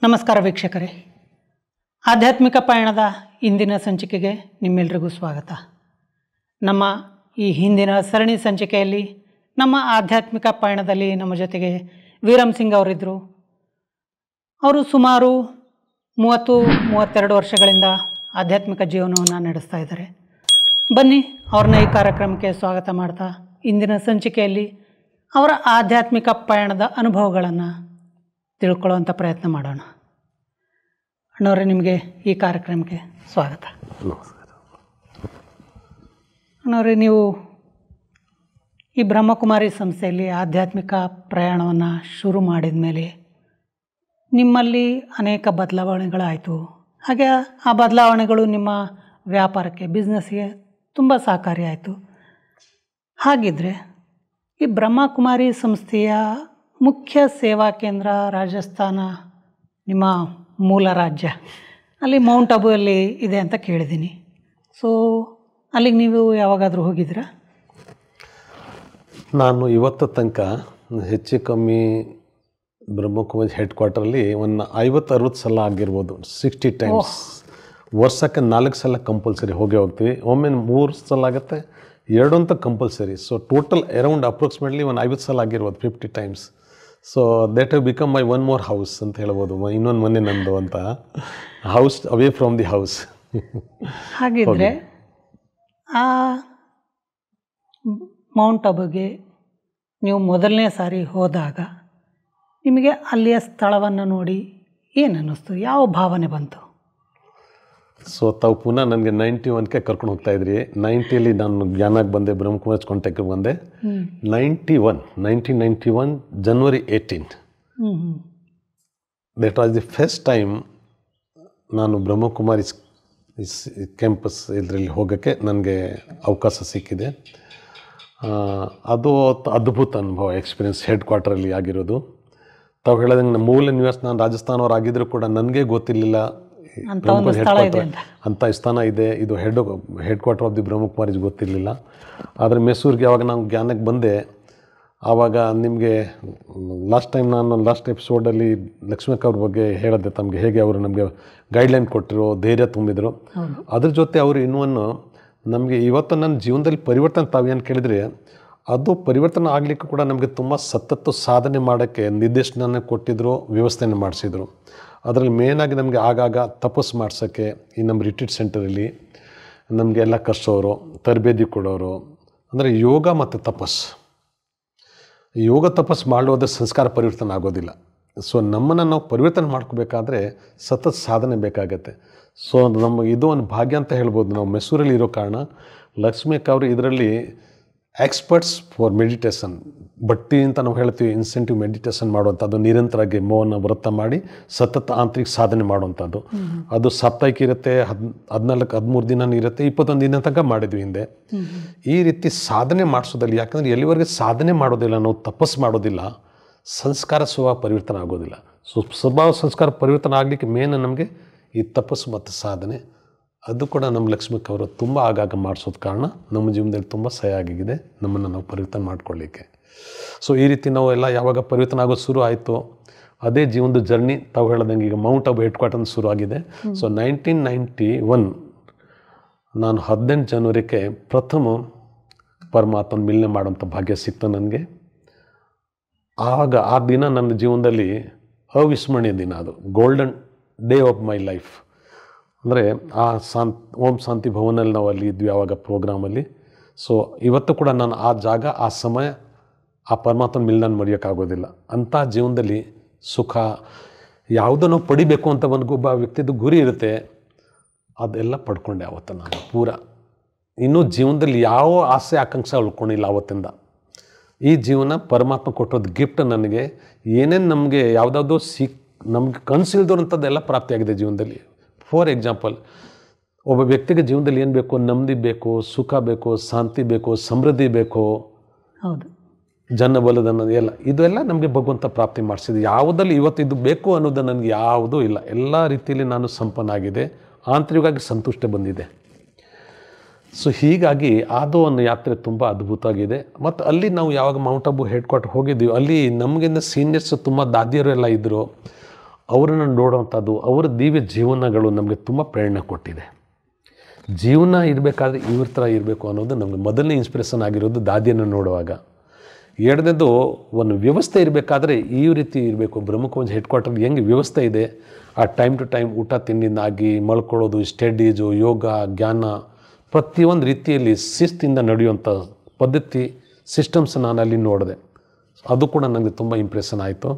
ನಮಸ್ಕಾರ ವೀಕ್ಷಕರೇ, ಆಧ್ಯಾತ್ಮಿಕ ಪಯಣದ ಇಂದಿನ ಸಂಚಿಕೆಗೆ ನಿಮ್ಮೆಲ್ಲರಿಗೂ ಸ್ವಾಗತ. ನಮ್ಮ ಈ ಹಿಂದಿನ ಸರಣಿ ಸಂಚಿಕೆಯಲ್ಲಿ ನಮ್ಮ ಆಧ್ಯಾತ್ಮಿಕ ಪಯಣದಲ್ಲಿ ನಮ್ಮ ಜೊತೆಗೆ ವೀರಂ ಸಿಂಗ್ ಅವರಿದ್ದರು. ಅವರು ಸುಮಾರು 30-32 ವರ್ಷಗಳಿಂದ ಆಧ್ಯಾತ್ಮಿಕ ಜೀವನವನ್ನು ನಡೆಸ್ತಾ ಇದ್ದಾರೆ. ಬನ್ನಿ ಅವ್ರನ್ನ ಈ ಕಾರ್ಯಕ್ರಮಕ್ಕೆ ಸ್ವಾಗತ ಮಾಡ್ತಾ ಇಂದಿನ ಸಂಚಿಕೆಯಲ್ಲಿ ಅವರ ಆಧ್ಯಾತ್ಮಿಕ ಪಯಣದ ಅನುಭವಗಳನ್ನು ತಿಳ್ಕೊಳ್ಳುವಂಥ ಪ್ರಯತ್ನ ಮಾಡೋಣ. ಅಣ್ಣವರೇ, ನಿಮಗೆ ಈ ಕಾರ್ಯಕ್ರಮಕ್ಕೆ ಸ್ವಾಗತ. ನಮಸ್ಕಾರ. ಅಣ್ಣವರೇ, ನೀವು ಈ ಬ್ರಹ್ಮಕುಮಾರಿ ಸಂಸ್ಥೆಯಲ್ಲಿ ಆಧ್ಯಾತ್ಮಿಕ ಪ್ರಯಾಣವನ್ನು ಶುರು ಮಾಡಿದ ಮೇಲೆ ನಿಮ್ಮಲ್ಲಿ ಅನೇಕ ಬದಲಾವಣೆಗಳಾಯಿತು. ಹಾಗೆ ಆ ಬದಲಾವಣೆಗಳು ನಿಮ್ಮ ವ್ಯಾಪಾರಕ್ಕೆ, ಬಿಸ್ನೆಸ್ಗೆ ತುಂಬ ಸಹಕಾರಿಯಾಯಿತು. ಹಾಗಿದ್ದರೆ ಈ ಬ್ರಹ್ಮಕುಮಾರಿ ಸಂಸ್ಥೆಯ ಮುಖ್ಯ ಸೇವಾ ಕೇಂದ್ರ ರಾಜಸ್ಥಾನ, ನಿಮ್ಮ ಮೂಲ ರಾಜ್ಯ, ಅಲ್ಲಿ ಮೌಂಟ್ ಅಬುವಲ್ಲಿ ಇದೆ ಅಂತ ಕೇಳಿದ್ದೀನಿ. ಸೊ ಅಲ್ಲಿಗೆ ನೀವು ಯಾವಾಗಾದರೂ ಹೋಗಿದ್ದೀರಾ? ನಾನು ಇವತ್ತು ತನಕ ಹೆಚ್ಚು ಕಮ್ಮಿ ಬ್ರಹ್ಮಕುಮಾರಿ ಹೆಡ್ ಕ್ವಾರ್ಟರಲ್ಲಿ ಒಂದು 50-60 ಸಲ ಆಗಿರ್ಬೋದು, 60 ಟೈಮ್ಸ್. ವರ್ಷಕ್ಕೆ 4 ಸಲ ಕಂಪಲ್ಸರಿ ಹೋಗ್ತೀವಿ. ಒಮ್ಮೆ 3 ಸಲ ಆಗುತ್ತೆ, 2 ಅಂತ compulsory. So total around approximately ಒಂದು 50 ಸಲ ಆಗಿರ್ಬೋದು, 50 times. So ದೇಟ್ have become my one more house ಅಂತ ಹೇಳ್ಬೋದು. ಇನ್ನೊಂದು ಮನೆ ನಂದು ಅಂತ, house away from the house. ಹಾಗಿದ್ರೆ ಆ ಮೌಂಟ್ ಅಬುಗೆ ನೀವು ಮೊದಲನೇ ಸಾರಿ ಹೋದಾಗ ನಿಮಗೆ ಅಲ್ಲಿಯ ಸ್ಥಳವನ್ನು ನೋಡಿ ಏನು ಅನ್ನಿಸ್ತು? ಯಾವ ಭಾವನೆ ಬಂತು? ಸೊ ತಾವು ಪುನಃ ನನಗೆ 91ಕ್ಕೆ ಕರ್ಕೊಂಡು ಹೋಗ್ತಾಯಿದ್ರಿ. 90ಲಿ ನಾನು ಜ್ಞಾನಕ್ಕೆ ಬಂದೆ, ಬ್ರಹ್ಮಕುಮಾರಿ ಕಾಂಟ್ಯಾಕ್ಟ್ಗೆ ಬಂದೆ. 1991 January 18 that was the first time ನಾನು ಬ್ರಹ್ಮಕುಮಾರಿ ಕ್ಯಾಂಪಸ್ ಇದರಲ್ಲಿ ಹೋಗೋಕ್ಕೆ ನನಗೆ ಅವಕಾಶ ಸಿಕ್ಕಿದೆ. ಅದು ಅದ್ಭುತ ಅನುಭವ, ಎಕ್ಸ್ಪೀರಿಯನ್ಸ್. ಹೆಡ್ ಕ್ವಾರ್ಟರಲ್ಲಿ ಆಗಿರೋದು. ತಾವು ಹೇಳೋದಂಗೆ ಮೂಲ ನಿವಾಸ ನಾನು ರಾಜಸ್ಥಾನವ್ರು ಆಗಿದ್ದರೂ ಕೂಡ ನನಗೆ ಗೊತ್ತಿರಲಿಲ್ಲ ಅಂಥ ಸ್ಥಾನ ಇದೆ, ಇದು head quarter of the Brahma Kumaris ಗೊತ್ತಿರಲಿಲ್ಲ. ಆದರೆ ಮೈಸೂರಿಗೆ ಯಾವಾಗ ನಾನು ಜ್ಞಾನಕ್ಕೆ ಬಂದೆ, ಆವಾಗ ನಿಮಗೆ ಲಾಸ್ಟ್ ಎಪಿಸೋಡಲ್ಲಿ ಲಕ್ಷ್ಮೀಕ್ ಅವ್ರ ಬಗ್ಗೆ ಹೇಳಿದೆ ತಮಗೆ, ಹೇಗೆ ಅವರು ನಮಗೆ ಗೈಡ್ಲೈನ್ ಕೊಟ್ಟರು, ಧೈರ್ಯ ತುಂಬಿದರು. ಅದ್ರ ಜೊತೆ ಅವರು ಇನ್ನೊಂದು ನಮಗೆ ಇವತ್ತು ನನ್ನ ಜೀವನದಲ್ಲಿ ಪರಿವರ್ತನೆ ತಾವೇನು ಕೇಳಿದರೆ, ಅದು ಪರಿವರ್ತನೆ ಆಗಲಿಕ್ಕೆ ಕೂಡ ನಮಗೆ ತುಂಬ ಸತತ ಸಾಧನೆ ಮಾಡೋಕ್ಕೆ ನಿರ್ದೇಶನ ಕೊಟ್ಟಿದ್ದರು, ವ್ಯವಸ್ಥೆಯನ್ನು ಮಾಡಿಸಿದರು. ಅದರಲ್ಲಿ ಮೇನಾಗಿ ನಮಗೆ ಆಗಾಗ ತಪಸ್ಸು ಮಾಡ್ಸೋಕ್ಕೆ ಈ ನಮ್ಮ ರಿಟ್ರೀಟ್ ಸೆಂಟರಲ್ಲಿ ನಮಗೆಲ್ಲ ಕರ್ಸೋರು, ತರಬೇತಿ ಕೊಡೋರು. ಅಂದರೆ ಯೋಗ ಮತ್ತು ತಪಸ್ಸು, ಯೋಗ ತಪಸ್ಸು ಮಾಡೋದೇ ಸಂಸ್ಕಾರ ಪರಿವರ್ತನೆ ಆಗೋದಿಲ್ಲ. ಸೊ ನಮ್ಮನ್ನು ನಾವು ಪರಿವರ್ತನೆ ಮಾಡ್ಕೋಬೇಕಾದ್ರೆ ಸತತ ಸಾಧನೆ ಬೇಕಾಗತ್ತೆ. ಸೊ ನಮಗೆ ಇದು ಒಂದು ಭಾಗ್ಯ ಅಂತ ಹೇಳ್ಬೋದು. ನಾವು ಮೈಸೂರಲ್ಲಿ ಇರೋ ಕಾರಣ ಲಕ್ಷ್ಮೀಕ್ ಅವರು ಇದರಲ್ಲಿ ಎಕ್ಸ್ಪರ್ಟ್ಸ್ ಫಾರ್ ಮೆಡಿಟೇಷನ್, ಬಟ್ಟಿ ಅಂತ ನಾವು ಹೇಳ್ತೀವಿ, ಇನ್ಸೆಂಟಿವ್ ಮೆಡಿಟೇಷನ್ ಮಾಡುವಂಥದ್ದು, ನಿರಂತರವಾಗಿ ಮೌನ ವ್ರತ ಮಾಡಿ ಸತತ ಆಂತರಿಕ ಸಾಧನೆ ಮಾಡುವಂಥದ್ದು. ಅದು ಸಾಪ್ತಾಹಿಕ ಇರುತ್ತೆ, 14-13 ದಿನ ಇರುತ್ತೆ, 21 ದಿನ ತನಕ ಮಾಡಿದ್ವಿ ಹಿಂದೆ. ಈ ರೀತಿ ಸಾಧನೆ ಮಾಡಿಸೋದಲ್ಲಿ, ಯಾಕಂದರೆ ಎಲ್ಲಿವರೆಗೆ ಸಾಧನೆ ಮಾಡೋದಿಲ್ಲ, ನಾವು ತಪಸ್ಸು ಮಾಡೋದಿಲ್ಲ, ಸಂಸ್ಕಾರ ಸ್ವಭಾವ ಪರಿವರ್ತನೆ ಆಗೋದಿಲ್ಲ. ಸೊ ಸ್ವಭಾವ ಸಂಸ್ಕಾರ ಪರಿವರ್ತನೆ ಆಗಲಿಕ್ಕೆ ಮೇನ್ ನಮಗೆ ಈ ತಪಸ್ಸು ಮತ್ತು ಸಾಧನೆ. ಅದು ಕೂಡ ನಮ್ಮ ಲಕ್ಷ್ಮೀಕ್ ಅವರು ತುಂಬ ಆಗಾಗ ಮಾಡಿಸೋದ ಕಾರಣ ನಮ್ಮ ಜೀವನದಲ್ಲಿ ತುಂಬ ಸಹಾಯ ಆಗಿದೆ, ನಮ್ಮನ್ನು ನಾವು ಪರಿವರ್ತನೆ ಮಾಡ್ಕೊಳ್ಳಿಕ್ಕೆ. ಸೊ ಈ ರೀತಿ ನಾವು ಎಲ್ಲ ಯಾವಾಗ ಪರಿವರ್ತನೆ ಆಗೋದು ಶುರು ಆಯಿತು, ಅದೇ ಜೀವನದ ಜರ್ನಿ ತಾವು ಹೇಳ್ದಂಗೆ ಈಗ ಮೌಂಟ್ ಅಬು ಹೆಡ್ ಕ್ವಾರ್ಟರ್ ಶುರು ಆಗಿದೆ. ಸೊ 1991 ನಾನು 18 ಜನವರಿಗೆ ಪ್ರಥಮ ಪರಮಾತ್ಮನ ಮಿಲನೆ ಮಾಡೋಂಥ ಭಾಗ್ಯ ಸಿಕ್ತು ನನಗೆ. ಆಗ ಆ ದಿನ ನನ್ನ ಜೀವನದಲ್ಲಿ ಅವಿಸ್ಮರಣೀಯ ದಿನ, ಅದು golden day of my life. ಅಂದರೆ ಆ ಓಂ ಶಾಂತಿ ಭವನಲ್ಲಿ ನಾವು ಅಲ್ಲಿ ಇದ್ವಿ ಆವಾಗ ಪ್ರೋಗ್ರಾಮಲ್ಲಿ. ಸೊ ಇವತ್ತು ಕೂಡ ನಾನು ಆ ಜಾಗ, ಆ ಸಮಯ, ಆ ಪರಮಾತ್ಮನ ಮಿಲನ ಮರೆಯೋಕ್ಕಾಗೋದಿಲ್ಲ. ಅಂಥ ಜೀವನದಲ್ಲಿ ಸುಖ ಯಾವುದೋ ನಾವು ಪಡಿಬೇಕು ಅಂತ ಒಬ್ಬ ವ್ಯಕ್ತಿದು ಗುರಿ ಇರುತ್ತೆ, ಅದೆಲ್ಲ ಪಡ್ಕೊಂಡೆ ಆವತ್ತು ನಾನು ಪೂರ. ಇನ್ನೂ ಜೀವನದಲ್ಲಿ ಯಾವ ಆಸೆ ಆಕಾಂಕ್ಷೆ ಉಳ್ಕೊಂಡಿಲ್ಲ ಆವತ್ತಿಂದ. ಈ ಜೀವನ ಪರಮಾತ್ಮ ಕೊಟ್ಟೋದು ಗಿಫ್ಟ್ ನನಗೆ. ಏನೇನು ನಮಗೆ ಯಾವುದಾದ್ರೂ ನಮ್ಗೆ ಕನಸಿಲ್ದಿರೋಂಥದ್ದೆಲ್ಲ ಪ್ರಾಪ್ತಿಯಾಗಿದೆ ಜೀವನದಲ್ಲಿ. ಫಾರ್ ಎಕ್ಸಾಂಪಲ್, ಒಬ್ಬ ವ್ಯಕ್ತಿಗೆ ಜೀವನದಲ್ಲಿ ಏನು ಬೇಕು? ನೆಮ್ಮದಿ ಬೇಕು, ಸುಖ ಬೇಕು, ಶಾಂತಿ ಬೇಕು, ಸಮೃದ್ಧಿ ಬೇಕು, ಹೌದು, ಜನಬಲದ ಎಲ್ಲ ಇದೆಲ್ಲ ನಮಗೆ ಭಗವಂತ ಪ್ರಾಪ್ತಿ ಮಾಡಿಸಿದೆ. ಯಾವುದಲ್ಲಿ ಇವತ್ತು ಇದು ಬೇಕು ಅನ್ನೋದು ನನಗೆ ಯಾವುದೂ ಇಲ್ಲ. ಎಲ್ಲ ರೀತಿಯಲ್ಲಿ ನಾನು ಸಂಪನ್ನಾಗಿದೆ, ಆಂತರಿಕವಾಗಿ ಸಂತುಷ್ಟ ಬಂದಿದೆ. ಸೊ ಹೀಗಾಗಿ ಅದು ಒಂದು ಯಾತ್ರೆ ತುಂಬ ಅದ್ಭುತವಾಗಿದೆ. ಮತ್ತು ಅಲ್ಲಿ ನಾವು ಯಾವಾಗ ಮೌಂಟ್ ಅಬು ಹೆಡ್ ಕ್ವಾರ್ಟರ್ ಹೋಗಿದ್ದೀವಿ, ಅಲ್ಲಿ ನಮಗಿಂತ ಸೀನಿಯರ್ಸ್ ತುಂಬ ದಾದಿಯರು ಎಲ್ಲ ಇದ್ದರು. ಅವರನ್ನು ನೋಡುವಂಥದ್ದು, ಅವರ ದಿವ್ಯ ಜೀವನಗಳು ನಮಗೆ ತುಂಬ ಪ್ರೇರಣೆ ಕೊಟ್ಟಿದೆ. ಜೀವನ ಇರಬೇಕಾದ್ರೆ ಇವ್ರ ಥರ ಇರಬೇಕು ಅನ್ನೋದು ನಮಗೆ ಮೊದಲನೇ ಇನ್ಸ್ಪಿರೇಷನ್ ಆಗಿರೋದು ದಾದಿಯನ್ನು ನೋಡುವಾಗ. ಎರಡನೇದು, ಒಂದು ವ್ಯವಸ್ಥೆ ಇರಬೇಕಾದ್ರೆ ಈ ರೀತಿ ಇರಬೇಕು. ಬ್ರಹ್ಮಕುಮಾರಿ ಹೆಡ್ ಕ್ವಾರ್ಟರ್ ಹೆಂಗೆ ವ್ಯವಸ್ಥೆ ಇದೆ, ಆ ಟೈಮ್ ಟು ಟೈಮ್ ಊಟ ತಿಂಡಿಂದಾಗಿ ಮಲ್ಕೊಳ್ಳೋದು, ಸ್ಟಡೀಸು, ಯೋಗ, ಜ್ಞಾನ, ಪ್ರತಿಯೊಂದು ರೀತಿಯಲ್ಲಿ ಶಿಸ್ತಿಂದ ನಡೆಯುವಂಥ ಪದ್ಧತಿ, ಸಿಸ್ಟಮ್ಸ್ ನಾನು ಅಲ್ಲಿ ನೋಡಿದೆ. ಅದು ಕೂಡ ನನಗೆ ತುಂಬ ಇಂಪ್ರೆಷನ್ ಆಯಿತು.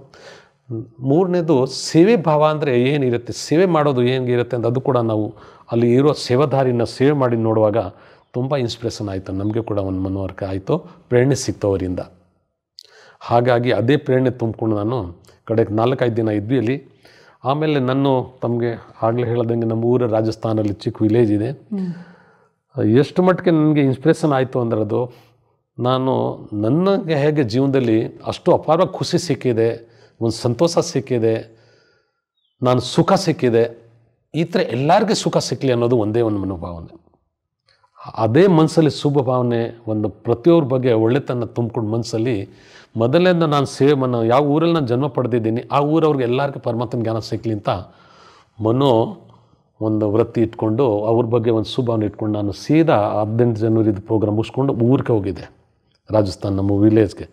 ಮೂರನೇದು, ಸೇವೆ ಭಾವ ಅಂದರೆ ಏನಿರುತ್ತೆ, ಸೇವೆ ಮಾಡೋದು ಹೇಗಿರುತ್ತೆ ಅಂತ ಅದು ಕೂಡ ನಾವು ಅಲ್ಲಿ ಇರೋ ಸೇವಾದಾರಿನ ಸೇವೆ ಮಾಡಿ ನೋಡುವಾಗ ತುಂಬ ಇನ್ಸ್ಪಿರೇಷನ್ ಆಯಿತು. ನಮಗೆ ಕೂಡ ಒಂದು ಮನವರಿಕೆ ಆಯಿತು, ಪ್ರೇರಣೆ ಸಿಕ್ತು ಅವರಿಂದ. ಹಾಗಾಗಿ ಅದೇ ಪ್ರೇರಣೆ ತುಂಬಿಕೊಂಡು ನಾನು ಕಡೆಗೆ 4-5 ದಿನ ಇದ್ವಿ ಅಲ್ಲಿ. ಆಮೇಲೆ ನಾನು ತಮಗೆ ಆಗಲೇ ಹೇಳ್ದಂಗೆ ನಮ್ಮ ಊರ ರಾಜಸ್ಥಾನಲ್ಲಿ ಚಿಕ್ಕ ವಿಲೇಜ್ ಇದೆ. ಎಷ್ಟು ಮಟ್ಟಿಗೆ ನನಗೆ ಇನ್ಸ್ಪಿರೇಷನ್ ಆಯಿತು ಅಂದರೆ ಅದು, ನಾನು ನನಗೆ ಹೇಗೆ ಜೀವನದಲ್ಲಿ ಅಷ್ಟು ಅಪಾರವಾಗಿ ಖುಷಿ ಸಿಕ್ಕಿದೆ, ಒಂದು ಸಂತೋಷ ಸಿಕ್ಕಿದೆ, ನಾನು ಸುಖ ಸಿಕ್ಕಿದೆ, ಈ ಥರ ಎಲ್ಲರಿಗೂ ಸುಖ ಸಿಕ್ಕಲಿ ಅನ್ನೋದು ಒಂದೇ ಒಂದು ಮನೋಭಾವನೆ. ಅದೇ ಮನಸ್ಸಲ್ಲಿ ಶುಭ ಭಾವನೆ, ಒಂದು ಪ್ರತಿಯೊಬ್ಬರ ಬಗ್ಗೆ ಒಳ್ಳೆತನ ತುಂಬಿಕೊಂಡು ಮನಸ್ಸಲ್ಲಿ ಮೊದಲಿಂದ ನಾನು ಸೇವೆ ಯಾವ ಊರಲ್ಲಿ ನಾನು ಜನ್ಮ ಪಡೆದಿದ್ದೀನಿ ಆ ಊರವ್ರಿಗೆ ಎಲ್ಲರಿಗೂ ಪರಮಾತ್ಮನ ಜ್ಞಾನ ಸಿಕ್ಕಲಿ ಅಂತ ಒಂದು ವೃತ್ತಿ ಇಟ್ಕೊಂಡು ಅವ್ರ ಬಗ್ಗೆ ಒಂದು ಶುಭಾವನೆ ಇಟ್ಕೊಂಡು ನಾನು ಸೀದಾ 18 ಜನವರಿದು ಪ್ರೋಗ್ರಾಮ್ ಮುಗಿಸ್ಕೊಂಡು ಊರಿಗೆ ಹೋಗಿದ್ದೆ, ರಾಜಸ್ಥಾನ್, ನಮ್ಮ ವಿಲೇಜ್ಗೆ.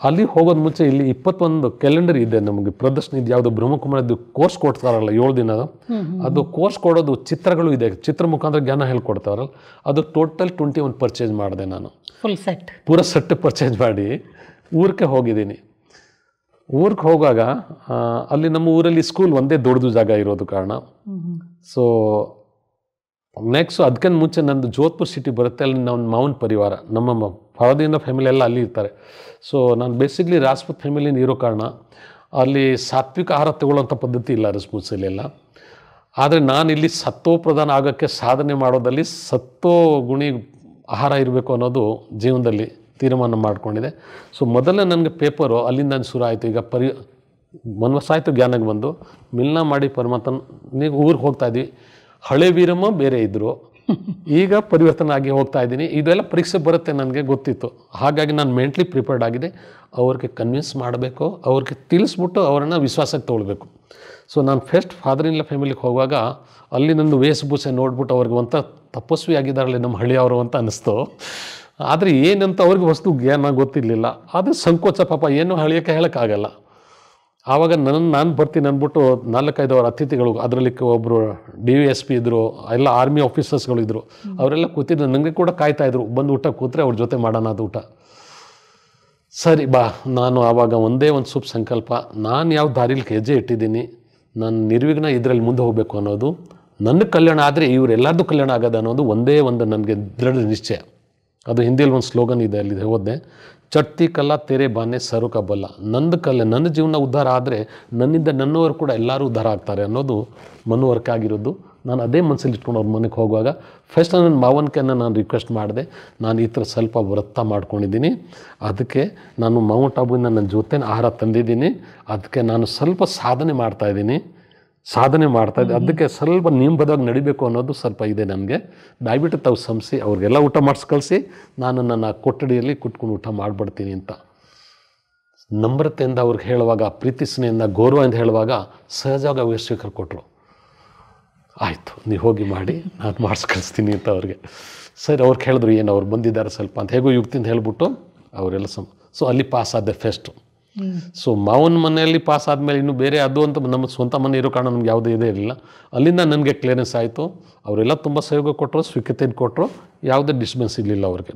ಅಲ್ಲಿ ಹೋಗೋದು ಮುಂಚೆ ಇಲ್ಲಿ 21 ಕ್ಯಾಲೆಂಡರ್ ಇದೆ ನಮಗೆ, ಪ್ರದರ್ಶನ ಇದೆ. ಯಾವುದೋ ಬ್ರಹ್ಮಕುಮಾರದ್ದು ಕೋರ್ಸ್ ಕೊಡ್ತಾರಲ್ಲ 7 ದಿನ, ಅದು ಕೋರ್ಸ್ ಕೊಡೋದು ಚಿತ್ರಗಳು ಇದೆ, ಚಿತ್ರ ಮುಖಾಂತರ ಜ್ಞಾನ ಹೇಳ್ಕೊಡ್ತಾರಲ್ಲ, ಅದು ಟೋಟಲ್ 21 ಪರ್ಚೇಸ್ ಮಾಡಿದೆ ನಾನು. ಫುಲ್ ಸೆಟ್, ಪೂರ ಸೆಟ್ ಪರ್ಚೇಸ್ ಮಾಡಿ ಊರಿಗೆ ಹೋಗಿದ್ದೀನಿ. ಊರಿಗೆ ಹೋಗುವಾಗ ಅಲ್ಲಿ ನಮ್ಮ ಊರಲ್ಲಿ ಸ್ಕೂಲ್ ಒಂದೇ ದೊಡ್ಡದು ಜಾಗ ಇರೋದು ಕಾರಣ, ಸೊ ನೆಕ್ಸ್ಟ್ ಅದಕ್ಕಿಂತ ಮುಂಚೆ ನಂದು ಜೋಧ್ಪುರ್ ಸಿಟಿ ಬರುತ್ತೆ, ಅಲ್ಲಿ ನಮ್ಮ ಮಾವನ ಪರಿವಾರ, ನಮ್ಮ ಫಾದರ್ನ ಫ್ಯಾಮಿಲಿ ಎಲ್ಲ ಅಲ್ಲಿ ಇರ್ತಾರೆ. ಸೊ ನಾನು ಬೇಸಿಕ್ಲಿ ರಾಜಪೂತ್ ಫ್ಯಾಮಿಲಿನ ಇರೋ ಕಾರಣ ಅಲ್ಲಿ ಸಾತ್ವಿಕ ಆಹಾರ ತಗೊಳ್ಳೋಂಥ ಪದ್ಧತಿ ಇಲ್ಲ ರಾಜಪೂತ್ಸಲ್ಲೆಲ್ಲ. ಆದರೆ ನಾನಿಲ್ಲಿ ಸತ್ತೋ ಪ್ರಧಾನ ಆಗೋಕ್ಕೆ ಸಾಧನೆ ಮಾಡೋದಲ್ಲಿ ಸತ್ತೋ ಗುಣಿ ಆಹಾರ ಇರಬೇಕು ಅನ್ನೋದು ಜೀವನದಲ್ಲಿ ತೀರ್ಮಾನ ಮಾಡ್ಕೊಂಡಿದೆ. ಸೊ ಮೊದಲೇ ನನಗೆ ಪೇಪರು ಅಲ್ಲಿಂದ ಶುರು ಆಯಿತು. ಈಗ ಮನ್ವಸಾಯಿತು ಜ್ಞಾನಕ್ಕೆ ಬಂದು ಮಿಲ್ನ ಮಾಡಿ ಪರಮಾತ್ಮನಿಗೆ ಊರಿಗೆ ಹೋಗ್ತಾಯಿದ್ವಿ. ಹಳೆ ವೀರಮ್ಮ ಬೇರೆ ಇದ್ದರು, ಈಗ ಪರಿವರ್ತನೆ ಆಗಿ ಹೋಗ್ತಾ ಇದ್ದೀನಿ. ಇದೆಲ್ಲ ಪರೀಕ್ಷೆ ಬರುತ್ತೆ ನನಗೆ ಗೊತ್ತಿತ್ತು. ಹಾಗಾಗಿ ನಾನು ಮೆಂಟ್ಲಿ ಪ್ರಿಪೇರ್ಡ್ ಆಗಿದೆ. ಅವ್ರಿಗೆ ಕನ್ವಿನ್ಸ್ ಮಾಡಬೇಕು, ಅವ್ರಿಗೆ ತಿಳಿಸ್ಬಿಟ್ಟು ಅವರನ್ನು ವಿಶ್ವಾಸಕ್ಕೆ ತೊಗೊಳ್ಬೇಕು. ಸೊ ನಾನು ಫಸ್ಟ್ ಫಾದರ್ ಇನ್ ಲಾ ಫ್ಯಾಮಿಲಿಗೆ ಹೋಗುವಾಗ ಅಲ್ಲಿ ನಂದು ವೇಷಭೂಷೆ ನೋಡ್ಬಿಟ್ಟು ಅವ್ರಿಗೆ ಒಂಥ ತಪಸ್ವಿ ಆಗಿದ್ದಾರಲ್ಲ ನಮ್ಮ ಹಳ್ಳಿಯವರು ಅಂತ ಅನ್ನಿಸ್ತು. ಆದರೆ ಏನಂತ ಅವ್ರಿಗೆ ವಸ್ತು ಜ್ಞಾನ ಗೊತ್ತಿರಲಿಲ್ಲ. ಅದು ಸಂಕೋಚ, ಪಾಪ ಏನು ಹೇಳೋಕ್ಕಾಗಲ್ಲ. ಆವಾಗ ನಾನು ಬರ್ತೀನಿ ಅಂದ್ಬಿಟ್ಟು 4-5 ಅತಿಥಿಗಳು, ಅದರಲ್ಲಿ ಒಬ್ಬರು DVSP ಇದ್ದರು, ಎಲ್ಲ ಆರ್ಮಿ ಆಫೀಸರ್ಸ್ಗಳು ಇದ್ದರು, ಅವರೆಲ್ಲ ಕೂತಿದ್ರು. ನನಗೆ ಕೂಡ ಕಾಯ್ತಾಯಿದ್ರು, ಬಂದು ಊಟ ಕೂತ್ರೆ ಅವ್ರ ಜೊತೆ ಮಾಡೋಣ ಅದು ಊಟ. ಸರಿ ಬಾ, ನಾನು ಆವಾಗ ಒಂದೇ ಒಂದು ಶುಭ ಸಂಕಲ್ಪ, ನಾನು ಯಾವ ದಾರಿಲಿ ಹೆಜ್ಜೆ ಇಟ್ಟಿದ್ದೀನಿ, ನಾನು ನಿರ್ವಿಘ್ನ ಇದರಲ್ಲಿ ಮುಂದೆ ಹೋಗಬೇಕು ಅನ್ನೋದು, ನನ್ನ ಕಲ್ಯಾಣ ಆದರೆ ಇವರೆಲ್ಲರದ್ದು ಕಲ್ಯಾಣ ಆಗೋದು ಅನ್ನೋದು ಒಂದೇ ಒಂದು ನನಗೆ ದೃಢ ನಿಶ್ಚಯ. ಅದು ಹಿಂದಿಯಲ್ಲಿ ಒಂದು ಸ್ಲೋಗನ್ ಇದೆ, ಅಲ್ಲಿ ಹೋದೆ, ಚಟ್ಟಿ ಕಲ್ಲ ತೆರೆ ಬಾನೆ ಸರು ಕಬ್ಬಲ್ಲ. ನನ್ನ ಜೀವನ ಉದ್ಧಾರ ಆದರೆ ನನ್ನಿಂದ ನನ್ನವರು ಕೂಡ ಎಲ್ಲರೂ ಉದ್ಧಾರ ಆಗ್ತಾರೆ ಅನ್ನೋದು ಮನವರಿಕೆ ಆಗಿರೋದು. ನಾನು ಅದೇ ಮನಸ್ಸಲ್ಲಿ ಇಟ್ಕೊಂಡು ಅವ್ರ ಮನೆಗೆ ಹೋಗುವಾಗ ಫಸ್ಟ್ ನನ್ನ ಮಾವನಿಕೆಯನ್ನು ನಾನು ರಿಕ್ವೆಸ್ಟ್ ಮಾಡಿದೆ, ನಾನು ಈ ಥರ ಸ್ವಲ್ಪ ವ್ರತ ಮಾಡ್ಕೊಂಡಿದ್ದೀನಿ, ಅದಕ್ಕೆ ನಾನು ಮೌಂಟ್ ಆಬುವಿನ ನನ್ನ ಜೊತೆ ಆಹಾರ ತಂದಿದ್ದೀನಿ, ಅದಕ್ಕೆ ನಾನು ಸ್ವಲ್ಪ ಸಾಧನೆ ಮಾಡ್ತಾಯಿದ್ದೆ, ಅದಕ್ಕೆ ಸ್ವಲ್ಪ ನಿಯಮಬದ್ಧವಾಗಿ ನಡಿಬೇಕು ಅನ್ನೋದು ಸ್ವಲ್ಪ ಇದೆ ನನಗೆ, ದಯವಿಟ್ಟು ತಾವು ಸಂಸಿ ಅವ್ರಿಗೆಲ್ಲ ಊಟ ಮಾಡಿಸಿ ಕಳಿಸಿ, ನಾನು ನನ್ನ ಕೊಠಡಿಯಲ್ಲಿ ಕುತ್ಕೊಂಡು ಊಟ ಮಾಡಿಬಿಡ್ತೀನಿ ಅಂತ ನಮ್ರತೆಯಿಂದ ಅವ್ರಿಗೆ ಹೇಳುವಾಗ, ಪ್ರೀತಿ ಸ್ನೇಹದಿಂದ ಗೌರವದಿಂದ ಹೇಳುವಾಗ ಸಹಜವಾಗಿ ಅವ್ರಿಗೆ ಸ್ವೀಕಾರ ಕೊಟ್ಟರು. ಆಯಿತು, ನೀವು ಹೋಗಿ ಮಾಡಿ, ನಾನು ಮಾಡಿಸಿ ಕಳಿಸ್ತೀನಿ ಅಂತ ಅವ್ರಿಗೆ. ಸರಿ, ಅವ್ರು ಹೇಳಿದ್ರು ಏನು ಅವ್ರು ಬಂದಿದ್ದಾರೆ ಸ್ವಲ್ಪ ಅಂತ, ಹೇಗೋ ಯುಕ್ತಿಯಿಂದ ಹೇಳ್ಬಿಟ್ಟು ಅವರೆಲ್ಲ ಸೊ ಅಲ್ಲಿ ಪಾಸ್ ಆದೆ ಫೆಸ್ಟು. ಸೊ ಮಾವನ ಮನೆಯಲ್ಲಿ ಪಾಸ್ ಆದಮೇಲೆ ಇನ್ನು ಬೇರೆ ಅದು ಅಂತ ನಮ್ಮ ಸ್ವಂತ ಮನೆ ಇರೋ ಕಾರಣ ನಮ್ಗೆ ಯಾವುದೇ ಇದೇ ಇರಲಿಲ್ಲ. ಅಲ್ಲಿಂದ ನನಗೆ ಕ್ಲಿಯರೆನ್ಸ್ ಆಯಿತು. ಅವರೆಲ್ಲ ತುಂಬ ಸಹಯೋಗ ಕೊಟ್ಟರು, ಸ್ವೀಕೃತಿಯನ್ನು ಕೊಟ್ಟರು, ಯಾವುದೇ ಡಿಸ್ಟರ್ಬೆನ್ಸ್ ಇರಲಿಲ್ಲ ಅವ್ರಿಗೆ.